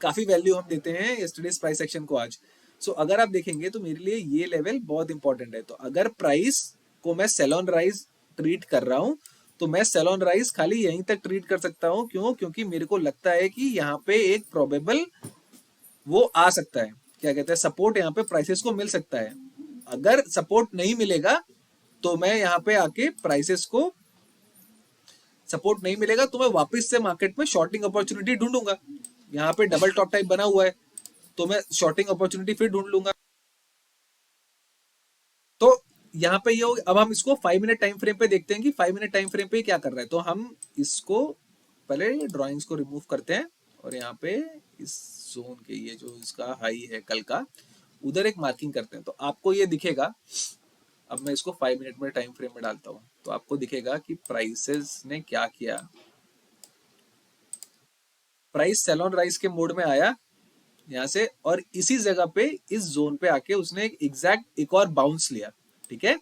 काफी वैल्यू हम देते हैं यस्टरडेज प्राइस एक्शन को आज। सो अगर आप देखेंगे तो मेरे लिए ये लेवल बहुत इंपॉर्टेंट है। तो अगर प्राइस को मैं सेल ऑन राइज ट्रीट कर रहा हूं तो मैं सेल ऑन राइज खाली यहीं तक ट्रीट कर सकता हूं। क्यों? क्योंकि मेरे को लगता है कि यहाँ पे एक प्रोबेबल वो आ सकता है, क्या कहते हैं, सपोर्ट यहाँ पे प्राइसेस को मिल सकता है। अगर सपोर्ट नहीं मिलेगा तो मैं यहाँ पे आके प्राइसेस को, सपोर्ट नहीं मिलेगा तो मैं वापस से मार्केट में शॉर्टिंग अपॉर्चुनिटी ढूंढूंगा। यहाँ पे डबल टॉप टाइप बना हुआ है तो मैं शॉर्टिंग अपॉर्चुनिटी फिर ढूंढ लूंगा। तो यहाँ पे ये अब हम इसको 5 मिनट टाइम फ्रेम पे देखते हैं कि 5 मिनट टाइम फ्रेम पे क्या कर रहा है। तो हम इसको पहले ड्राइंग्स को रिमूव करते हैं और यहाँ पे इस जोन के ये जो इसका हाई है कल का, उधर एक मार्किंग करते हैं। तो आपको ये दिखेगा, अब मैं इसको 5 मिनट में टाइम फ्रेम में डालता हूँ तो आपको दिखेगा कि प्राइसेस ने क्या किया। प्राइस सेल ऑन राइज के मोड में आया यहाँ से और इसी जगह पे इस जोन पे आके उसने एक एग्जैक्ट एक और बाउंस लिया। ठीक है,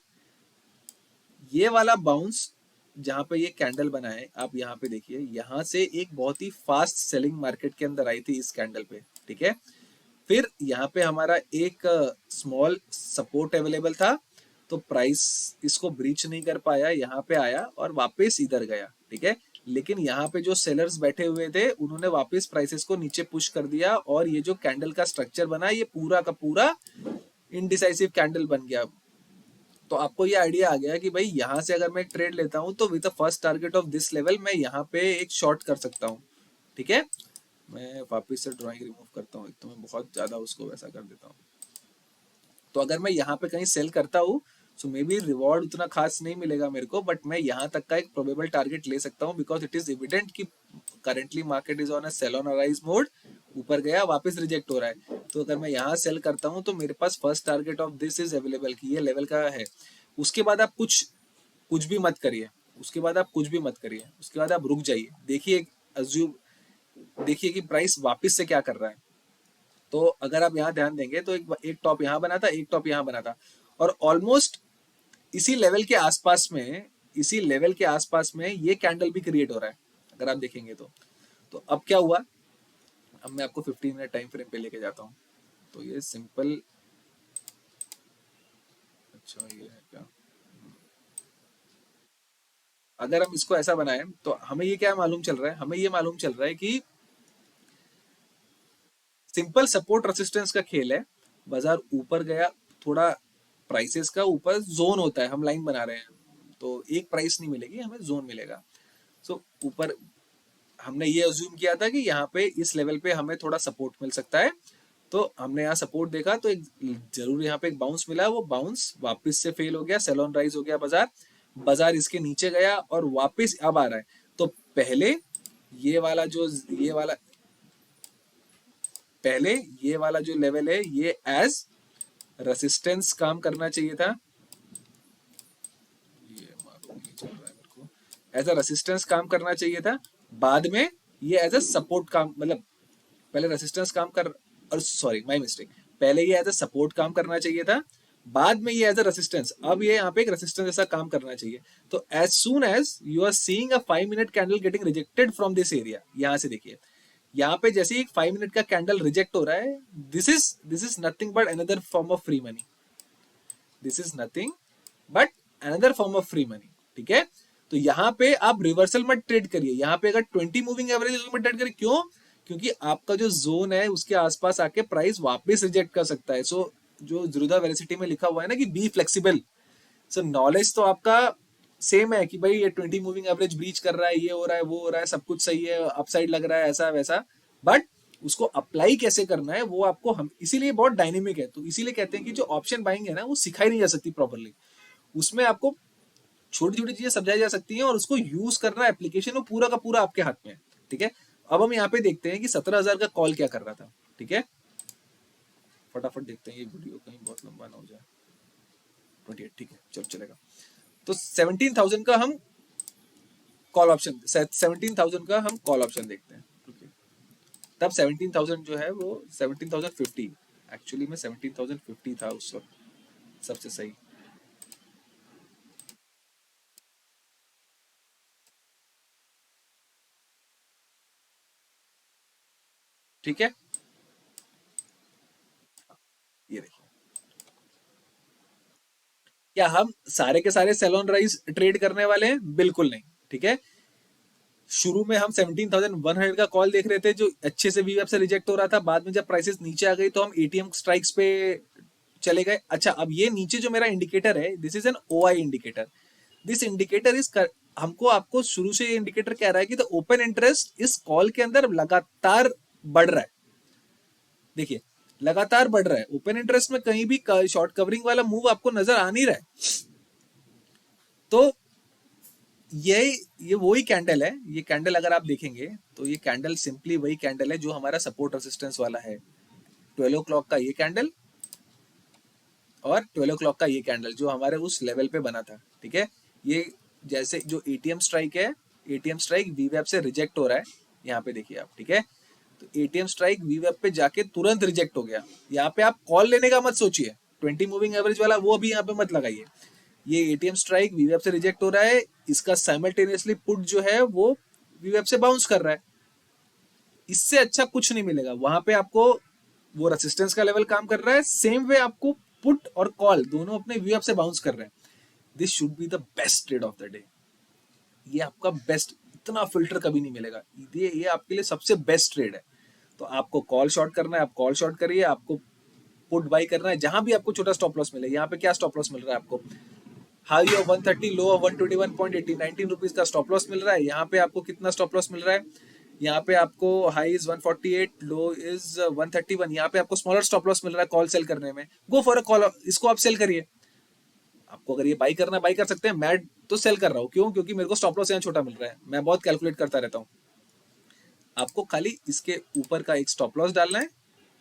ये वाला बाउंस जहां पे ये कैंडल बना है, आप यहाँ पे देखिए, यहाँ से एक बहुत ही फास्ट सेलिंग मार्केट के अंदर आई थी इस कैंडल पे। ठीक है, फिर यहाँ पे हमारा एक स्मॉल सपोर्ट अवेलेबल था तो प्राइस इसको ब्रीच नहीं कर पाया, यहाँ पे आया और वापस इधर गया, ठीक है। लेकिन यहाँ पे जो सेलर्स बैठे हुए थे उन्होंने वापस प्राइसेस को नीचे पुश कर दिया और ये जो कैंडल का स्ट्रक्चर बना ये पूरा का पूरा इनडिसाइसिव कैंडल बन गया। तो आपको ये आइडिया आ गया कि भाई यहाँ से अगर मैं एक ट्रेड लेता हूँ तो with the first target of this level मैं यहाँ पे एक शॉर्ट कर सकता हूँ, ठीक है। मैं वापस से ड्राइंग रिमूव करता हूँ, एक तो मैं बहुत ज्यादा उसको वैसा कर देता हूँ। तो अगर मैं यहाँ पे कहीं सेल करता हूँ सो मे बी रिवॉर्ड उतना खास नहीं मिलेगा मेरे को, बट मैं यहाँ तक का एक प्रोबेबल टारगेट ले सकता हूँ बिकॉज इट इज एविडेंट कि currently market is on a sell on a rise mode, ऊपर गया वापस रिजेक्ट हो रहा है। तो अगर मैं यहाँ सेल करता हूँ तो मेरे पास first target of this is available कि ये लेवल का है। उसके बाद आप कुछ कुछ भी मत करिए, उसके बाद आप कुछ भी मत करिए, उसके बाद आप रुक जाइए, देखिए अज्यूम, देखिए कि प्राइस वापस से क्या कर रहा है। तो अगर आप यहाँ ध्यान देंगे तो एक टॉप यहाँ बना था, एक टॉप यहाँ बना था और ऑलमोस्ट इसी लेवल के आसपास में, इसी लेवल के आसपास में ये कैंडल भी क्रिएट हो रहा है अगर आप देखेंगे तो अब क्या हुआ, अब मैं आपको 15 मिनट टाइम फ्रेम पे लेके जाता हूँ। तो ये सिंपल, अच्छा ये है क्या, अगर हम इसको ऐसा बनाए तो हमें ये क्या मालूम चल रहा है, हमें ये मालूम चल रहा है कि सिंपल सपोर्ट रेसिस्टेंस का खेल है। बाजार ऊपर गया थोड़ा, प्राइसेस का ऊपर जोन होता है, हम लाइन बना रहे हैं तो एक प्राइस नहीं मिलेगी हमें, जोन मिलेगा। सो ऊपर हमने ये अज्यूम किया था कि यहाँ पे इस लेवल पे हमें थोड़ा सपोर्ट मिल सकता है। तो हमने यहाँ सपोर्ट देखा तो एक जरूर यहाँ पे एक बाउंस मिला, वो बाउंस वापस से फेल हो गया, सेल ऑन राइज हो गया बाजार, बाजार इसके नीचे गया और वापस अब आ रहा है। तो पहले ये वाला जो ये वाला पहले ये वाला जो लेवल है ये एज रेसिस्टेंस काम करना चाहिए था, ये मालूम नहीं चल रहा है मेरे को, एज अ रेसिस्टेंस काम करना चाहिए था। बाद में ये एज अ सपोर्ट काम, मतलब पहले रेसिस्टेंस काम कर, और सॉरी माय मिस्टेक, पहले ये एज अ सपोर्ट काम करना चाहिए था, बाद में ये एज अ रेसिस्टेंस, अब ये यहाँ पे एक रेसिस्टेंस जैसा काम करना चाहिए। तो as soon as you are seeing a 5 minute candle getting rejected from this area, यहाँ से देखिए यहाँ पे जैसे ही 5 मिनट का कैंडल रिजेक्ट हो रहा है, this is nothing but another form of free money, this is nothing but another form of free money, ठीक है। तो यहाँ पे आप रिवर्सल मत ट्रेड करिए, यहाँ पे अगर 20 मूविंग एवरेज में ट्रेड करिए, क्यों, क्योंकि आपका जो जोन है उसके आसपास आके प्राइस वापस रिजेक्ट कर सकता है। सो जो जुरुदा वेलोसिटी में लिखा हुआ है ना कि बी फ्लेक्सिबल, सो नॉलेज तो आपका सेम है कि भाई ये 20 मूविंग एवरेज ब्रीच कर रहा है, ये हो रहा है, वो हो रहा है, सब कुछ सही है, अपसाइड लग रहा है, ऐसा वैसा, बट उसको अप्लाई कैसे करना है वो आपको, हम इसीलिए बहुत डायनेमिक है, तो इसीलिए कहते हैं कि जो ऑप्शन बाइंग है ना वो सिखाई नहीं जा सकती प्रॉपरली, उसमें आपको छोटी छोटी चीजें समझाई जा सकती हैं और उसको यूज करना एप्लीकेशन वो पूरा का पूरा आपके हाथ में है, ठीक है। अब हम यहाँ पे देखते हैं कि 17,000 का कॉल क्या कर रहा था, ठीक है। फटाफट देखते हैं, ये वीडियो कहीं बहुत लंबा ना हो जाए। 28, ठीक है, चलो चलेगा। तो 17,000 का हम कॉल ऑप्शन, 17,000 का हम कॉल ऑप्शन देखते हैं, okay। तब 17,000 जो है वो 17,050, एक्चुअली में 17,050 था उस वक्त सबसे सही, ठीक है। ये देखिए, क्या हम सारे के सारे सेल ऑन राइज ट्रेड करने वाले हैं, बिल्कुल नहीं, ठीक है। शुरू में हम 17,100 का कॉल देख रहे थे जो अच्छे से वीवेप से रिजेक्ट हो रहा था, बाद में जब प्राइसेस नीचे आ गई तो हम एटीएम स्ट्राइक्स पे चले गए। अच्छा, अब ये नीचे जो मेरा इंडिकेटर है, this is an OI indicator, this indicator is, हमको आपको शुरू से ये इंडिकेटर कह रहा है कि द ओपन इंटरेस्ट इस कॉल के अंदर लगातार बढ़ रहा है, देखिए लगातार बढ़ रहा है, ओपन इंटरेस्ट में कहीं भी शॉर्ट कवरिंग वाला मूव आपको नजर आ नहीं रहा है। तो ये ये वही कैंडल है, ये कैंडल अगर आप देखेंगे तो ये कैंडल सिंपली वही कैंडल है जो हमारा सपोर्ट रेसिस्टेंस वाला है, 12 o'clock का ये कैंडल और 12 o'clock का ये कैंडल जो हमारे उस लेवल पे बना था, ठीक है। ये जैसे जो एटीएम स्ट्राइक है, एटीएम स्ट्राइक वीवेप से रिजेक्ट हो रहा है, यहाँ पे देखिए आप, ठीक है। तो एटीएम स्ट्राइक वीवेप पे जाके तुरंत रिजेक्ट हो गया, यहाँ पे आप कॉल लेने का मत सोचिए, 20 मूविंग एवरेज वाला वो भी यहाँ पे मत लगाइए। ये एटीएम स्ट्राइक वीवेप से रिजेक्ट हो रहा है, इसका साइमल्टेनियसली पुट जो है वो वीवेप से बाउंस कर रहा है, इससे अच्छा कुछ नहीं मिलेगा। वहां पे आपको वो रेसिस्टेंस का लेवल काम कर रहा है, सेम वे आपको पुट और कॉल दोनों अपने वीएफ से बाउंस कर रहे हैं, this should be the best trade off the day. ये आपका बेस्ट, इतना फिल्टर कभी नहीं मिलेगा, ये आपके लिए सबसे बेस्ट ट्रेड है। तो आपको कॉल शॉर्ट करना है, आप कॉल शॉर्ट करिए, आपको पुट बाई करना है, जहां भी आपको छोटा स्टॉप लॉस मिले। यहाँ पे क्या स्टॉप लॉस मिल रहा है आपको, high of 130, low of 121.80, 19 rupees का स्टॉप लॉस मिल रहा है। यहाँ पे आपको कितना स्टॉप लॉस मिल रहा है, यहाँ पे आपको हाई इज 148, लो इज 131। यहाँ पे आपको स्मॉलर स्टॉप लॉस मिल रहा है कॉल सेल करने में, गो फॉर अ कॉल, इसको आप सेल करिए। आपको अगर ये बाई करना है बाई कर सकते हैं, मैं तो सेल कर रहा हूँ, क्यों, क्योंकि मेरे को स्टॉप लॉस यहाँ छोटा मिल रहा है, मैं बहुत कैलकुलेट करता रहता हूँ। आपको खाली इसके ऊपर का एक स्टॉप लॉस डालना है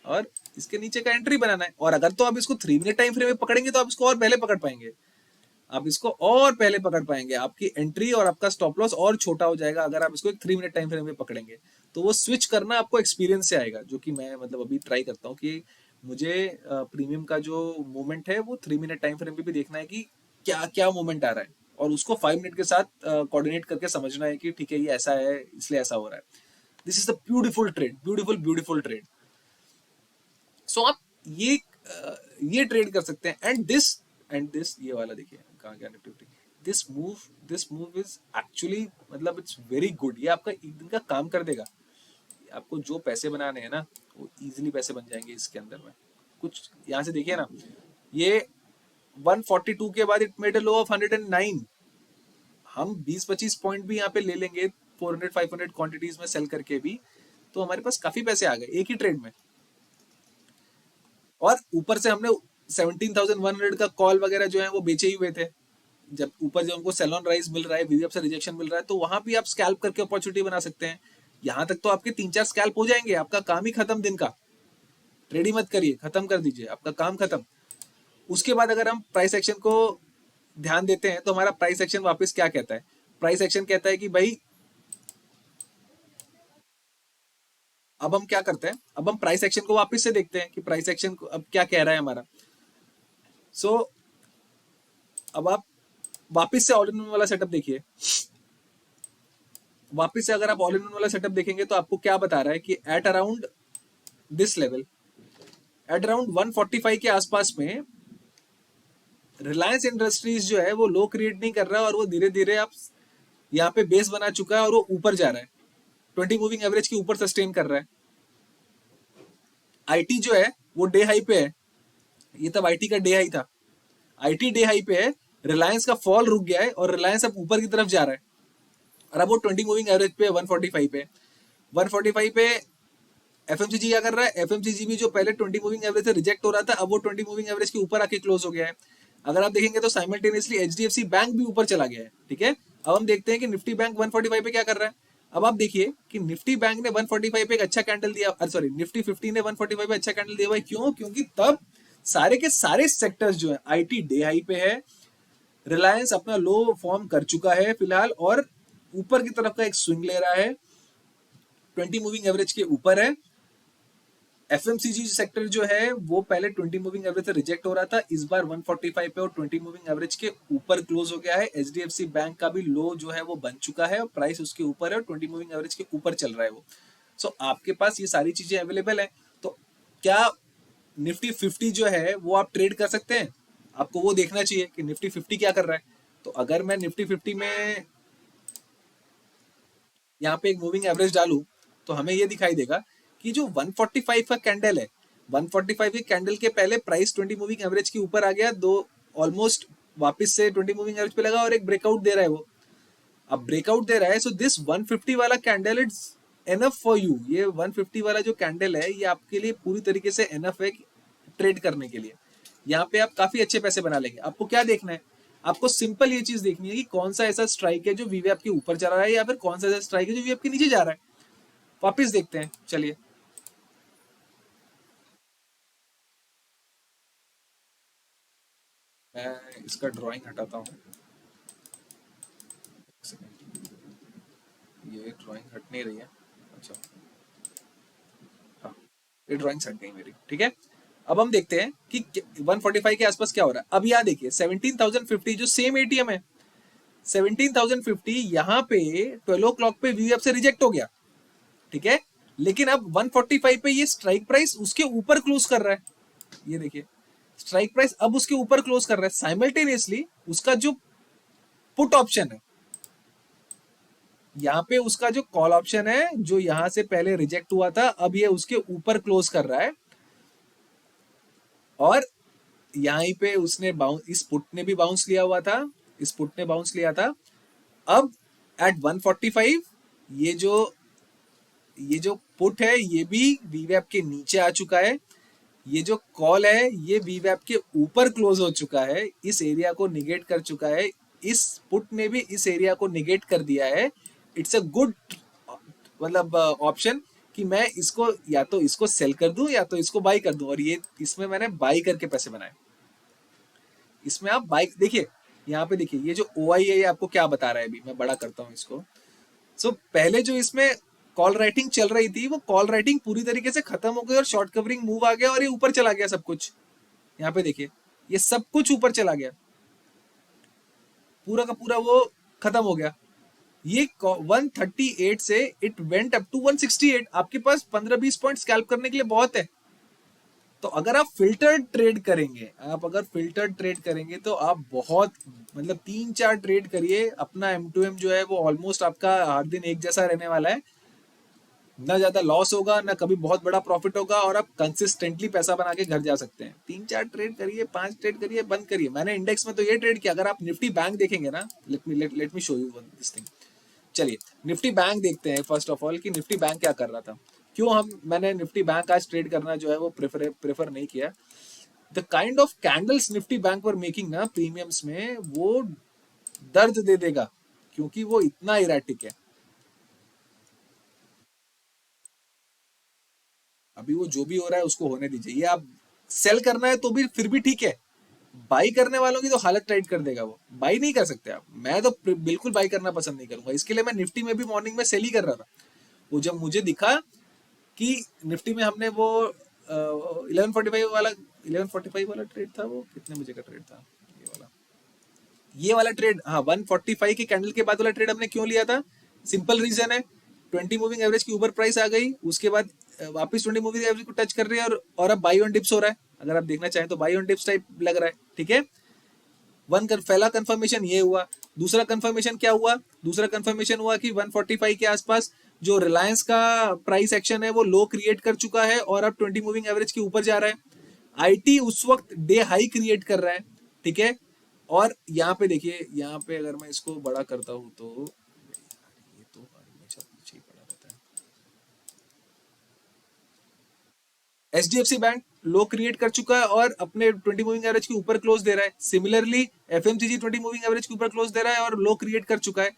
और इसके नीचे का एंट्री बनाना है। और अगर तो आप इसको 3 मिनट टाइम फ्रेम में पकड़ेंगे तो आप इसको और पहले पकड़ पाएंगे, आप इसको और पहले पकड़ पाएंगे, आपकी एंट्री और आपका स्टॉप लॉस और छोटा हो जाएगा अगर आप इसको एक 3 मिनट टाइम फ्रेम में पकड़ेंगे। तो वो स्विच करना आपको एक्सपीरियंस से आएगा, जो कि मैं मतलब अभी ट्राई करता हूँ कि मुझे प्रीमियम का जो मूवमेंट है वो 3 मिनट टाइम फ्रेम पे भी देखना है कि क्या क्या मूवमेंट आ रहा है, और उसको 5 मिनट के साथ कोऑर्डिनेट करके समझना है कि ठीक है ये ऐसा है इसलिए ऐसा हो रहा है। This is the beautiful trade, beautiful beautiful trade. So आप ये ट्रेड कर सकते हैं। एंड दिस ये वाला देखिए कहाँ गया Nifty, this move is actually मतलब इट्स वेरी गुड। ये आपका एक दिन का काम कर देगा, आपको जो पैसे बनाने हैं ना वो इजीली पैसे बन जाएंगे इसके अंदर में। कुछ यहाँ से देखिए ना, ये 142 के बाद it made a low of 109, हम 20-25 पॉइंट भी यहाँ पे ले लेंगे 400-500 क्वांटिटीज में सेल करके भी, तो हमारे पास काफी पैसे आ गए एक ही ट्रेड में। और ऊपर से हमने 17,100 का कॉल वगैरह जो है वो बेचे ही हुए थे, जब ऊपर जो हमको सेल ऑन राइज मिल रहा है, वीवीएफ से रिजेक्शन मिल रहा है, तो वहां भी आप स्कैल्प करके अपॉर्चुनिटी बना सकते हैं। यहां तक तो आपके 3-4 स्कैल्प हो जाएंगे, आपका काम ही खत्म दिन का। ट्रेड ही मत करिए, खत्म कर दीजिए, आपका काम खत्म। उसके बाद अगर हम प्राइस एक्शन को ध्यान देते हैं तो हमारा प्राइस एक्शन वापस क्या कहता है, प्राइस एक्शन कहता है कि भाई अब हम क्या करते हैं, अब हम प्राइस एक्शन को वापस से देखते हैं कि प्राइस एक्शन को अब क्या कह रहा है हमारा। सो अब आप वापस से ऑल इन वन वाला सेटअप देखिए, वापस से अगर आप ऑल इन वन वाला सेटअप देखेंगे तो आपको क्या बता रहा है कि at around this level, at around 145 के आसपास में रिलायंस इंडस्ट्रीज जो है वो लो क्रिएट नहीं कर रहा है, और वो धीरे धीरे आप यहाँ पे बेस बना चुका है और वो ऊपर जा रहा है, 20 मूविंग एवरेज के ऊपर सस्टेन कर रहा है। आईटी जो है वो डे हाई पे है, ये तब आईटी का डे हाई था, आईटी डे हाई पे है, रिलायंस का फॉल रुक गया है और रिलायंस अब ऊपर की तरफ जा रहा है, और अब वो 20 मूविंग एवरेज पे 145 पे, 145 पे एफएमसीजी क्या कर रहा है, एफएमसीजी भी जो पहले 20 मूविंग एवरेज से रिजेक्ट हो रहा था अब वो 20 मूविंग एवरेज के ऊपर आके क्लोज हो गया है। अगर आप देखेंगे तो साइमल्टेनियसली एचडीएफसी बैंक भी ऊपर चला गया है, ठीक है। अब हम देखते हैं कि निफ्टी बैंक 145 पे क्या कर रहा है। अब आप देखिए कि निफ्टी बैंक ने 145 पे एक अच्छा कैंडल दिया, सॉरी निफ्टी 50 ने 145 पे अच्छा कैंडल दिया भाई, क्यों, क्योंकि तब सारे के सारे सेक्टर्स जो है, आईटी डे हाई पे है, रिलायंस अपना लो फॉर्म कर चुका है फिलहाल और ऊपर की तरफ का एक स्विंग ले रहा है, 20 मूविंग एवरेज के ऊपर है। एफएमसीजी सेक्टर जो है वो पहले 20 मूविंग एवरेज से रिजेक्ट हो रहा था, इस बार 145 पे और 20 मूविंग एवरेज के ऊपर क्लोज हो गया है। एचडीएफसी बैंक का भी लो जो है वो बन चुका है और प्राइस उसके ऊपर है और 20 मूविंग एवरेज के ऊपर चल रहा है वो। सो आपके पास ये सारी चीजें अवेलेबल है, तो क्या निफ्टी 50 जो है वो आप ट्रेड कर सकते हैं। आपको वो देखना चाहिए कि निफ्टी 50 क्या कर रहा है। तो अगर मैं निफ्टी 50 में यहाँ पे एक मूविंग एवरेज डालू तो हमें ये दिखाई देगा कि जो 145 का कैंडल है, 145 के कैंडल के पहले प्राइस 20 मूविंग एवरेज के ऊपर आ गया, दो ऑलमोस्ट वापस से 20 मूविंग एवरेज पे लगा और एक ब्रेकआउट दे रहा है वो। अब ब्रेकआउट दे रहा है, सो दिस 150 वाला candle it's enough for you. ये 150 वाला जो कैंडल है ये आपके लिए पूरी तरीके से एनफ है ट्रेड करने के लिए। यहाँ पे आप काफी अच्छे पैसे बना लेंगे। आपको क्या देखना है, आपको सिंपल ये चीज देखनी है कि कौन सा ऐसा स्ट्राइक है जो वीवीएफ के ऊपर जा रहा है या फिर कौन सा ऐसा स्ट्राइक है जो वीवीएफ के नीचे जा रहा है। वापिस देखते हैं, चलिए। मैं इसका ड्राइंग हटाता हूँ, ये ड्राइंग हट नहीं रही है। अच्छा हाँ, ये ड्राइंग हट गई मेरी, ठीक है। अब हम देखते हैं कि 145 के आसपास क्या हो रहा है। अब यहाँ देखिए 17,050 जो सेम एटीएम है, 17,050 यहाँ पे 12 ओ क्लॉक पे वीवीएफ से रिजेक्ट हो गया, ठीक है। लेकिन अब 145 पे ये स्ट्राइक प्राइस उसके ऊपर क्लोज कर रहा है, ये देखिए स्ट्राइक प्राइस अब उसके ऊपर क्लोज कर रहा है, साइमल्टेनियसली उसका जो पुट ऑप्शन है, यहाँ पे उसका जो कॉल ऑप्शन है जो यहां से पहले रिजेक्ट हुआ था, अब ये उसके ऊपर क्लोज कर रहा है। और यहीं पे उसने बाउंस, इस पुट ने भी बाउंस लिया हुआ था, इस पुट ने बाउंस लिया था। अब एट 145 ये जो ये जो पुट है ये भी वीवैप के नीचे आ चुका है, ये जो कॉल है ये वीवैप के ऊपर क्लोज हो चुका है, इस एरिया को निगेट कर चुका है, इस पुट ने भी इस एरिया को निगेट कर दिया है। इट्स अ गुड मतलब ऑप्शन कि मैं इसको या तो इसको सेल कर दूं या तो इसको बाई कर दूं, और ये इसमें मैंने बाई करके पैसे बनाए। इसमें आप बाई देखिए, यहाँ पे देखिए ये जो ओ आई है ये आपको क्या बता रहा है, अभी मैं बड़ा करता हूँ इसको। पहले जो इसमें कॉल राइटिंग चल रही थी वो कॉल राइटिंग पूरी तरीके से खत्म हो गई और शॉर्ट कवरिंग मूव आ गया और ये ऊपर चला गया सब कुछ। यहाँ पे देखिए ये सब कुछ ऊपर चला गया, पूरा का पूरा वो खत्म हो गया। ये 138 से इट वेंट अप टू 168। आपके पास 15-20 पॉइंट स्कैल्प करने के लिए बहुत है। तो अगर आप फिल्टर्ड ट्रेड करेंगे, आप अगर फिल्टर्ड ट्रेड करेंगे तो आप बहुत मतलब 3-4 ट्रेड करिए, अपना M2M जो है वो ऑलमोस्ट आपका हर दिन एक जैसा रहने वाला है, ना ज्यादा लॉस होगा ना कभी बहुत बड़ा प्रॉफिट होगा, और आप कंसिस्टेंटली पैसा बना के घर जा सकते हैं। 3-4 ट्रेड करिए, 5 ट्रेड करिए, बंद करिए। मैंने इंडेक्स में तो ये ट्रेड किया। अगर आप निफ्टी बैंक देखेंगे ना, let me show you this thing. चलिए निफ्टी बैंक देखते हैं फर्स्ट ऑफ ऑल कि निफ्टी बैंक क्या कर रहा था, क्यों मैंने निफ्टी बैंक आज ट्रेड करना जो है वो प्रेफर नहीं किया। The kind of candles Nifty bank पर मेकिंग ना प्रीमियम्स में, वो दर्द दे देगा क्योंकि वो इतना इरेटिक है। अभी वो जो भी हो रहा है उसको होने दीजिए। ये आप सेल करना है तो भी फिर भी ठीक है, बाई करने वालों की तो हालत टाइट कर देगा। वो बाई नहीं कर सकते आप, मैं तो बिल्कुल बाई करना पसंद नहीं करूंगा। इसके लिए मैं निफ्टी में भी मॉर्निंग में सेल ही कर रहा था। वो जब मुझे दिखा कि निफ्टी में हमने वो 1145 वाला 1145 वाला ट्रेड था, वो कितने बजे का ट्रेड था ये वाला ट्रेड, हाँ 145 के कैंडल के बाद वाला ट्रेड हमने क्यों लिया था? सिंपल रीजन है, 20 मूविंग एवरेज की ऊपर प्राइस आ गई, उसके बाद वापस 20 मूविंग एवरेज को टच कर रही है, और अब बाई ऑन डिप्स हो रहा है। अगर आप देखना चाहें तो बाई ऑन डिप्स टाइप लग रहा है, ठीक है। पहला कंफर्मेशन ये हुआ। दूसरा कंफर्मेशन क्या हुआ? दूसरा कंफर्मेशन हुआ कि 145 के आसपास जो रिलायंस का प्राइस एक्शन है वो लो क्रिएट कर चुका है और अब 20 मूविंग एवरेज के ऊपर जा रहा है। आईटी उस वक्त डे हाई क्रिएट कर रहा है, ठीक है। और यहाँ पे देखिए, यहाँ पे अगर मैं इसको बड़ा करता हूँ तो ये तो हमेशा पीछे ही पड़ा रहता है। एचडीएफसी बैंक लो क्रिएट कर चुका है और अपने 20 मूविंग एवरेज के ऊपर क्लोज दे रहा है। सिमिलरली एफएमसीजी 20 मूविंग एवरेज के ऊपर क्लोज दे रहा है और लो क्रिएट कर चुका है।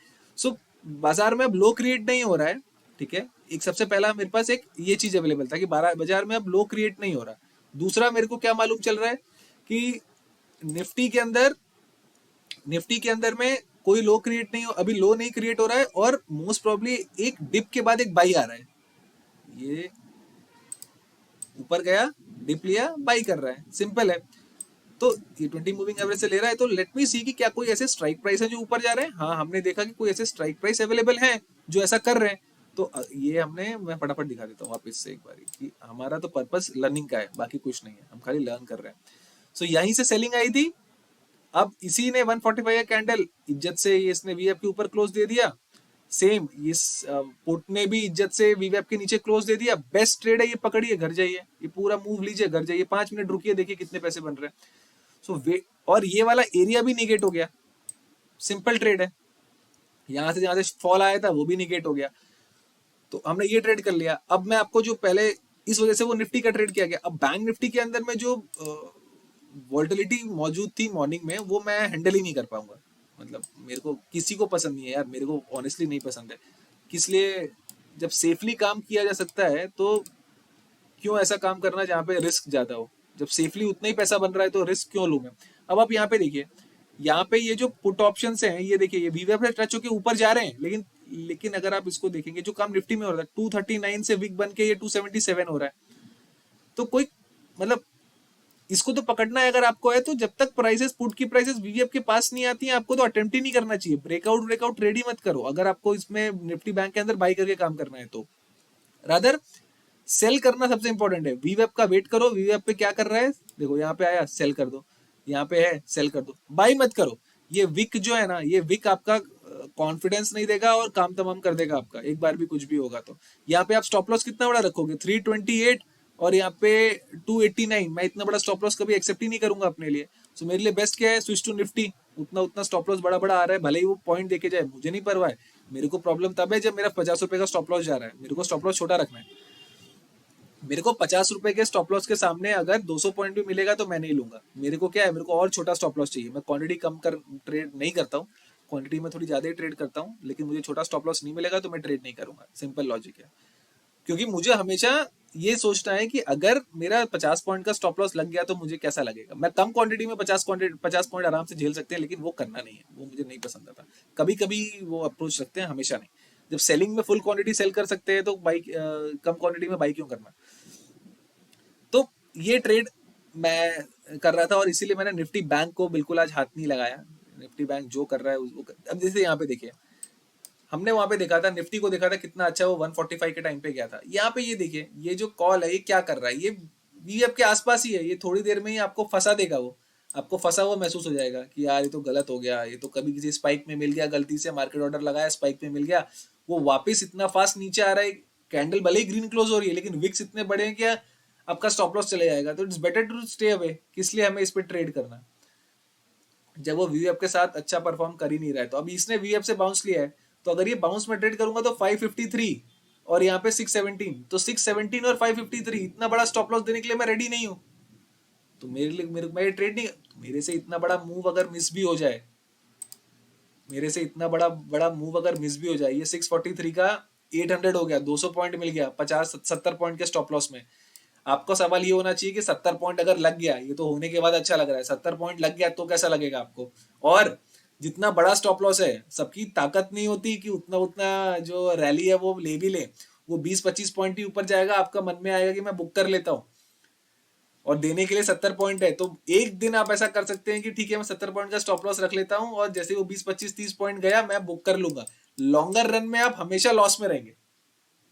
बाजार में अब लो क्रिएट नहीं हो रहा है, ठीक है। एक सबसे पहला मेरे पास एक ये चीज अवेलेबल था कि बाजार में अब लो क्रिएट नहीं हो रहा। दूसरा मेरे को क्या मालूम चल रहा है कि निफ्टी के अंदर में कोई लो क्रिएट नहीं हो, अभी लो नहीं क्रिएट हो रहा है, और मोस्ट प्रॉब्ली एक डिप के बाद एक बाई आ रहा है। ये ऊपर गया, डिप लिया, बाई कर रहा है, सिंपल है। तो ये 20 मूविंग एवरेज से ले रहा है, तो लेट मी सी कि क्या कोई ऐसे स्ट्राइक प्राइस है जो ऊपर जा रहे हैं। हाँ, हमने देखा कि कोई ऐसे स्ट्राइक प्राइस अवेलेबल है जो ऐसा कर रहे हैं। तो ये मैं फटाफट दिखा देता हूँ वापस से एक बार कि हमारा तो पर्पस लर्निंग का है, बाकी कुछ नहीं है, हम खाली लर्न कर रहे हैं। यहीं से सेलिंग आई थी। अब इसी ने 145 का कैंडल इज्जत से इसने वीएफ के ऊपर क्लोज दे दिया। सेम इस पुट ने भी इज्जत से वीवेप के नीचे क्लोज दे दिया। बेस्ट ट्रेड है ये, पकड़िए, घर जाइए, ये पूरा मूव लीजिए, घर जाइए, 5 मिनट रुकिए, देखिए कितने पैसे बन रहे हैं। और ये वाला एरिया भी निगेट हो गया। सिंपल ट्रेड है, जहां से फॉल आया था वो भी निगेट हो गया। तो हमने ये ट्रेड कर लिया। अब मैं आपको जो पहले इस वजह से वो निफ्टी का ट्रेड किया गया। अब बैंक निफ्टी के अंदर में जो वोल्टिलिटी मौजूद थी मॉर्निंग में, वो मैं हैंडल ही नहीं कर पाऊंगा। मतलब मेरे को किसी को पसंद नहीं है यार, मेरे को ऑनेस्टली नहीं पसंद है। किस लिए? जब सेफली काम किया जा सकता है तो क्यों ऐसा काम करना जहाँ पे रिस्क ज्यादा हो? जब सेफली उतना ही पैसा बन रहा है तो रिस्क क्यों लूं मैं? अब आप यहाँ पे देखिए, यहाँ पे ये जो पुट ऑप्शन हैं, ये देखिए, ये वीवेप से टच होके ऊपर जा रहे हैं, लेकिन अगर आप इसको देखेंगे जो काम निफ्टी में हो रहा है, 239 से विक बन के ये 277 हो रहा है। तो कोई मतलब इसको तो पकड़ना है अगर आपको है तो, जब तक प्राइसेस पुट की प्राइसेस वीवीएफ के पास नहीं आती हैं आपको तो अटेम्प्ट ही नहीं करना चाहिए। ब्रेकआउट रेडी मत करो अगर आपको इसमें निफ्टी बैंक के अंदर बाई करके काम करना है तो। रादर सेल करना सबसे इंपॉर्टेंट है। वीवेप का वेट करो, वीवेप पे क्या कर रहा है, देखो यहाँ पे आया, सेल कर दो, यहाँ पे है, सेल कर दो, बाई मत करो। ये विक जो है ना, ये विक आपका कॉन्फिडेंस नहीं देगा और काम तमाम कर देगा आपका, एक बार भी कुछ भी होगा तो। यहाँ पे आप स्टॉप लॉस कितना बड़ा रखोगे, 328, और यहाँ पे 289। मैं इतना बड़ा स्टॉप लॉस कभी एक्सेप्ट ही नहीं करूंगा अपने लिए। सो मेरे लिए बेस्ट क्या है, स्विच टू निफ्टी। उतना उतना स्टॉप लॉस बड़ा बड़ा आ रहा है, भले ही वो पॉइंट देके जाए, मुझे नहीं परवाह है। मेरे को प्रॉब्लम तब है जब मेरा 50 रुपए का स्टॉप लॉस जा रहा है, मेरे को स्टॉप लॉस छोटा रखना है। मेरे को 50 रुपए के स्टॉप लॉस के सामने अगर 200 पॉइंट भी मिलेगा तो मैं नहीं लूंगा। मेरे को क्या है, मेरे को और छोटा स्टॉप लॉस चाहिए। मैं क्वांटिटी कम कर ट्रेड नहीं करता हूँ, क्वांटिटी में थोड़ी ज्यादा ही ट्रेड करता हूँ, लेकिन मुझे छोटा स्टॉप लॉस नहीं मिलेगा तो मैं ट्रेड नहीं करूंगा। सिंपल लॉजिक है। क्योंकि मुझे हमेशा ये सोचना है कि अगर मेरा 50 पॉइंट का स्टॉप लॉस लग गया तो मुझे कैसा लगेगा। मैं कम क्वांटिटी में 50 पॉइंट आराम से झेल सकते हैं, लेकिन वो करना नहीं है, वो मुझे नहीं पसंद आता। कभी कभी वो अप्रोच रखते हैं, हमेशा नहीं। जब सेलिंग में फुल क्वांटिटी सेल कर सकते हैं तो बाई कम क्वांटिटी में बाई क्यों करना। तो ये ट्रेड मैं कर रहा था, और इसीलिए मैंने निफ्टी बैंक को बिल्कुल आज हाथ नहीं लगाया। निफ्टी बैंक जो कर रहा है अब जैसे यहाँ पे देखिए, हमने वहां पे देखा था, निफ्टी को देखा था कितना अच्छा वो 145 के टाइम पे गया था। यहाँ पे ये देखिए, ये जो कॉल है ये क्या कर रहा है, ये वीएफ के आसपास ही है। ये थोड़ी देर में ही आपको फंसा देगा, वो आपको फंसा हुआ महसूस हो जाएगा कि यार ये तो गलत हो गया, ये तो कभी किसी स्पाइक में मिल गया, गलती से मार्केट ऑर्डर लगाया, स्पाइक में मिल गया, वो वापस इतना फास्ट नीचे आ रहा है। कैंडल भले ही ग्रीन क्लोज हो रही है, लेकिन विक्स इतने बड़े हैं कि आपका स्टॉप लॉस चले जाएगा। तो it's better to stay away. किस लिए हमें इस पे ट्रेड करना, जब वो वीएफ के साथ अच्छा परफॉर्म कर ही नहीं रहा है। तो अभी इसने वीएफ से बाउंस लिया है, तो अगर ये बाउंस में ट्रेड करूंगा तो 553 और यहाँ पे 617, तो 617 और 553 इतना बड़ा स्टॉप लॉस देने के लिए मैं रेडी नहीं हूँ। तो मेरे लिए मैं ट्रेड नहीं, मेरे से इतना बड़ा मूव अगर मिस भी हो जाए, मेरे से इतना बड़ा बड़ा मूव अगर मिस भी हो जाए, ये 643 का 800 हो गया, 200 पॉइंट मिल गया 50-70 पॉइंट के स्टॉप लॉस में। आपका सवाल ये होना चाहिए कि 70 पॉइंट अगर लग गया, ये तो होने के बाद अच्छा लग रहा है, 70 पॉइंट लग गया तो कैसा लगेगा आपको। और जितना बड़ा स्टॉप लॉस है, सबकी ताकत नहीं होती कि उतना उतना जो रैली है वो ले भी ले। वो 20-25 पॉइंट ही ऊपर जाएगा, आपका मन में आएगा कि मैं बुक कर लेता हूँ, और देने के लिए 70 पॉइंट है। तो एक दिन आप ऐसा कर सकते हैं कि ठीक है मैं 70 पॉइंट का स्टॉप लॉस रख लेता हूँ, और जैसे वो 20-25-30 पॉइंट गया मैं बुक कर लूंगा। लॉन्गर रन में आप हमेशा लॉस में रहेंगे,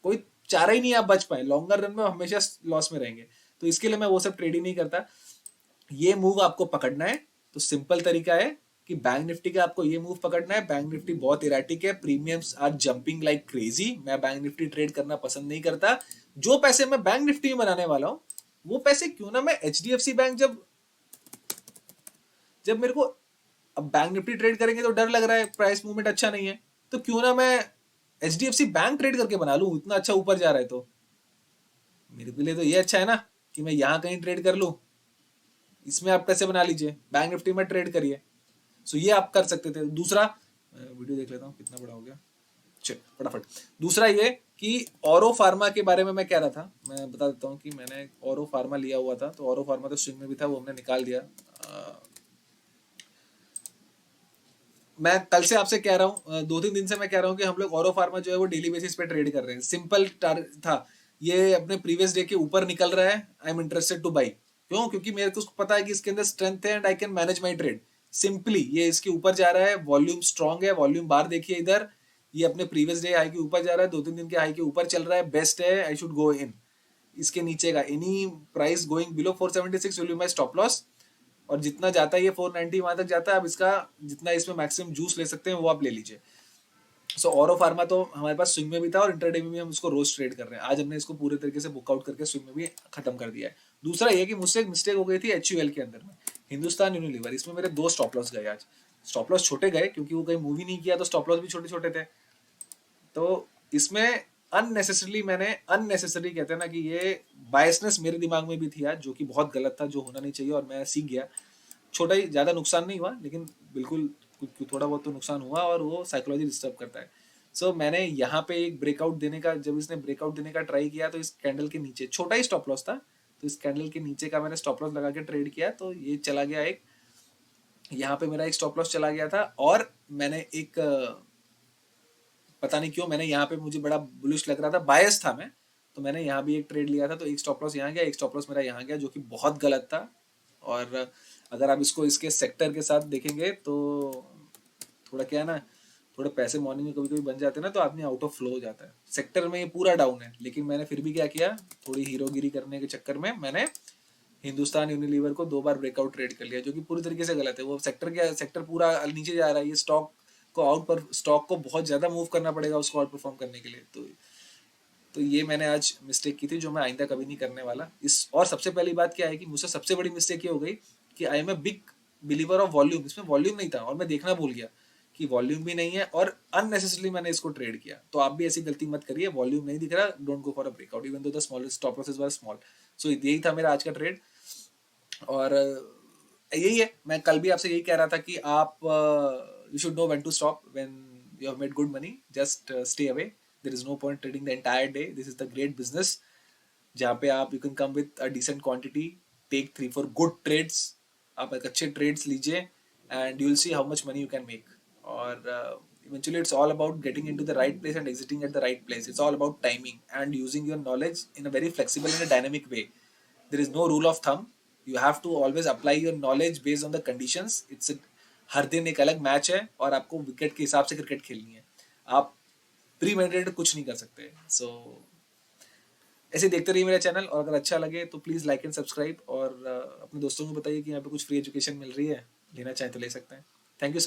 कोई चारा ही नहीं आप बच पाए, लॉन्गर रन में हमेशा लॉस में रहेंगे। तो इसके लिए मैं वो सब ट्रेडिंग नहीं करता। ये मूव आपको पकड़ना है तो सिंपल तरीका है कि बैंक निफ्टी का आपको ये मूव पकड़ना है। बैंक निफ्टी बहुत इराटिक है, premiums are jumping like crazy. मैं बैंक निफ्टी ट्रेड करना पसंद नहीं करता। जो पैसे मैं बैंक निफ्टी में बनाने वाला हूं, वो पैसे क्यों ना मैं एचडीएफसी बैंक, जब जब मेरे को, अब बैंक निफ्टी ट्रेड करेंगे तो डर लग रहा है, प्राइस मूवमेंट अच्छा नहीं है, तो क्यों ना मैं एचडीएफसी बैंक ट्रेड करके बना लूं, इतना अच्छा ऊपर जा रहा है तो। मेरे लिए तो ये अच्छा है ना कि मैं यहाँ कहीं ट्रेड कर लूं, इसमें आप पैसे बना लीजिए, बैंक निफ्टी में ट्रेड करिए। सो ये आप कर सकते थे। दूसरा, वीडियो देख लेता हूँ कितना बड़ा हो गया, चल फटाफट। दूसरा ये कि औरो फार्मा के बारे में मैं कह रहा था, मैं बता देता हूँ कि मैंने औरो फार्मा लिया हुआ था, तो औरो फार्मा तो स्विंग में भी था, वो हमने निकाल दिया। मैं कल से आपसे कह रहा हूँ, 2-3 दिन से मैं कह रहा हूँ कि हम लोग औरो फार्मा जो है वो डेली बेसिस पे ट्रेड कर रहे हैं। सिंपल था, ये अपने प्रीवियस डे के ऊपर निकल रहा है, I am interested two by. क्यों? क्योंकि मेरे को पता है कि इसके अंदर स्ट्रेंथ है and I can manage my trade simply. ये इसके ऊपर जा रहा है, वॉल्यूम स्ट्रांग है, वॉल्यूम बार देखिए इधर, ये अपने प्रीवियस डे हाई के ऊपर जा रहा है, 2-3 दिन के हाई के ऊपर चल रहा है, बेस्ट है, आई शुड गो इन। इसके नीचे का any price going below 476 will be my stop loss, और जितना जाता है ये 490 वहां तक जाता है। अब इसका जितना इसमें मैक्सिमम जूस ले सकते हैं वो आप ले लीजिए। सो औरो फार्मा तो हमारे पास स्विंग में भी था और इंटरडे में भी हम इसको रोज ट्रेड कर रहे हैं। आज हमने इसको पूरे तरीके से बुकआउट करके स्विंग में भी खत्म कर दिया है। दूसरा ये कि मुझसे एक मिस्टेक हो गई थी एचयूएल के अंदर में, हिंदुस्तान यूनिलीवर, इसमें मेरे 2 स्टॉप लॉस गए आज। स्टॉप लॉस छोटे गए क्योंकि वो कहीं मूवी नहीं किया, तो स्टॉप लॉस भी छोटे छोटे थे। तो इसमें अननेसेसरली मैंने, अननेसेसरी कहते हैं ना कि ये बायसनेस मेरे दिमाग में भी थी आज, जो कि बहुत गलत था, जो होना नहीं चाहिए, और मैं सीख गया। छोटा ही, ज्यादा नुकसान नहीं हुआ, लेकिन बिल्कुल थोड़ा बहुत तो नुकसान हुआ, और वो साइकोलॉजी डिस्टर्ब करता है। सो मैंने यहाँ पे एक ब्रेकआउट देने का, जब इसने ब्रेकआउट देने का ट्राई किया तो इस कैंडल के नीचे, छोटा ही स्टॉप लॉस था, तो इस कैंडल के नीचे का मैंने स्टॉप लॉस लगा के ट्रेड किया, तो ये चला गया एक, यहाँ पे मेरा एक स्टॉप लॉस चला गया था। और मैंने एक पता नहीं क्यों मैंने यहाँ पे, मुझे बड़ा बुलिश लग रहा था, बायस था मैं, तो मैंने यहाँ भी एक ट्रेड लिया था, तो एक स्टॉप लॉस यहाँ गया, एक स्टॉप लॉस मेरा यहाँ गया, जो कि बहुत गलत था। और अगर आप इसको इसके सेक्टर के साथ देखेंगे तो थोड़ा क्या है ना, थोड़े पैसे मॉर्निंग में कभी कभी बन जाते हैं ना, तो आदमी आउट ऑफ फ्लो हो जाता है। सेक्टर में ये पूरा डाउन है, लेकिन मैंने फिर भी क्या किया, थोड़ी हीरोगिरी करने के चक्कर में मैंने हिंदुस्तान यूनिलीवर को 2 बार ब्रेकआउट ट्रेड कर लिया, जो कि पूरी तरीके से गलत है। वो सेक्टर पूरा नीचे जा रहा है, ये स्टॉक को बहुत ज़्यादा मूव करना पड़ेगा उसको आउट परफॉर्म करने के लिए। तो ये मैंने आज मिस्टेक की थी, जो मैं आइंदा कभी नहीं करने वाला। और सबसे पहली बात क्या है कि मुझसे सबसे बड़ी मिस्टेक ये हो गई कि I am a big believer of volume. इसमें वॉल्यूम नहीं था और मैं देखना भूल गया कि वॉल्यूम भी नहीं है, और अननेसेसरली मैंने इसको ट्रेड किया। तो आप भी ऐसी गलती मत करिए, वॉल्यूम नहीं दिख रहा, don't go for a breakout even though the smallest stop losses were small. So यही था मेरा आज का ट्रेड। और यही है, मैं कल भी आपसे यही कह रहा था कि आप you should know when to stop, when you have made good money, just stay away. There is no point trading the entire day. This is the great business जहाँ पे आप you can come with a decent quantity, take 3-4 good trades, आप एक अच्छे ट्रेड्स लीजिए, and you will see how much money you can make. और eventually it's all about getting into the right place and exiting at the right place. It's all about timing and using your knowledge in a very flexible and a dynamic way. There is no rule of thumb. You have to always apply your knowledge based on the conditions. हर दिन एक अलग मैच है और आपको विकेट के हिसाब से क्रिकेट खेलनी है। आप प्री मेडिटेटेड कुछ नहीं कर सकते। सो ऐसे देखते रहिए मेरा चैनल, और अगर अच्छा लगे तो प्लीज़ लाइक एंड सब्सक्राइब, और अपने दोस्तों को बताइए कि यहाँ पे कुछ फ्री एजुकेशन मिल रही है, लेना चाहें तो ले सकते हैं। Thank you so much.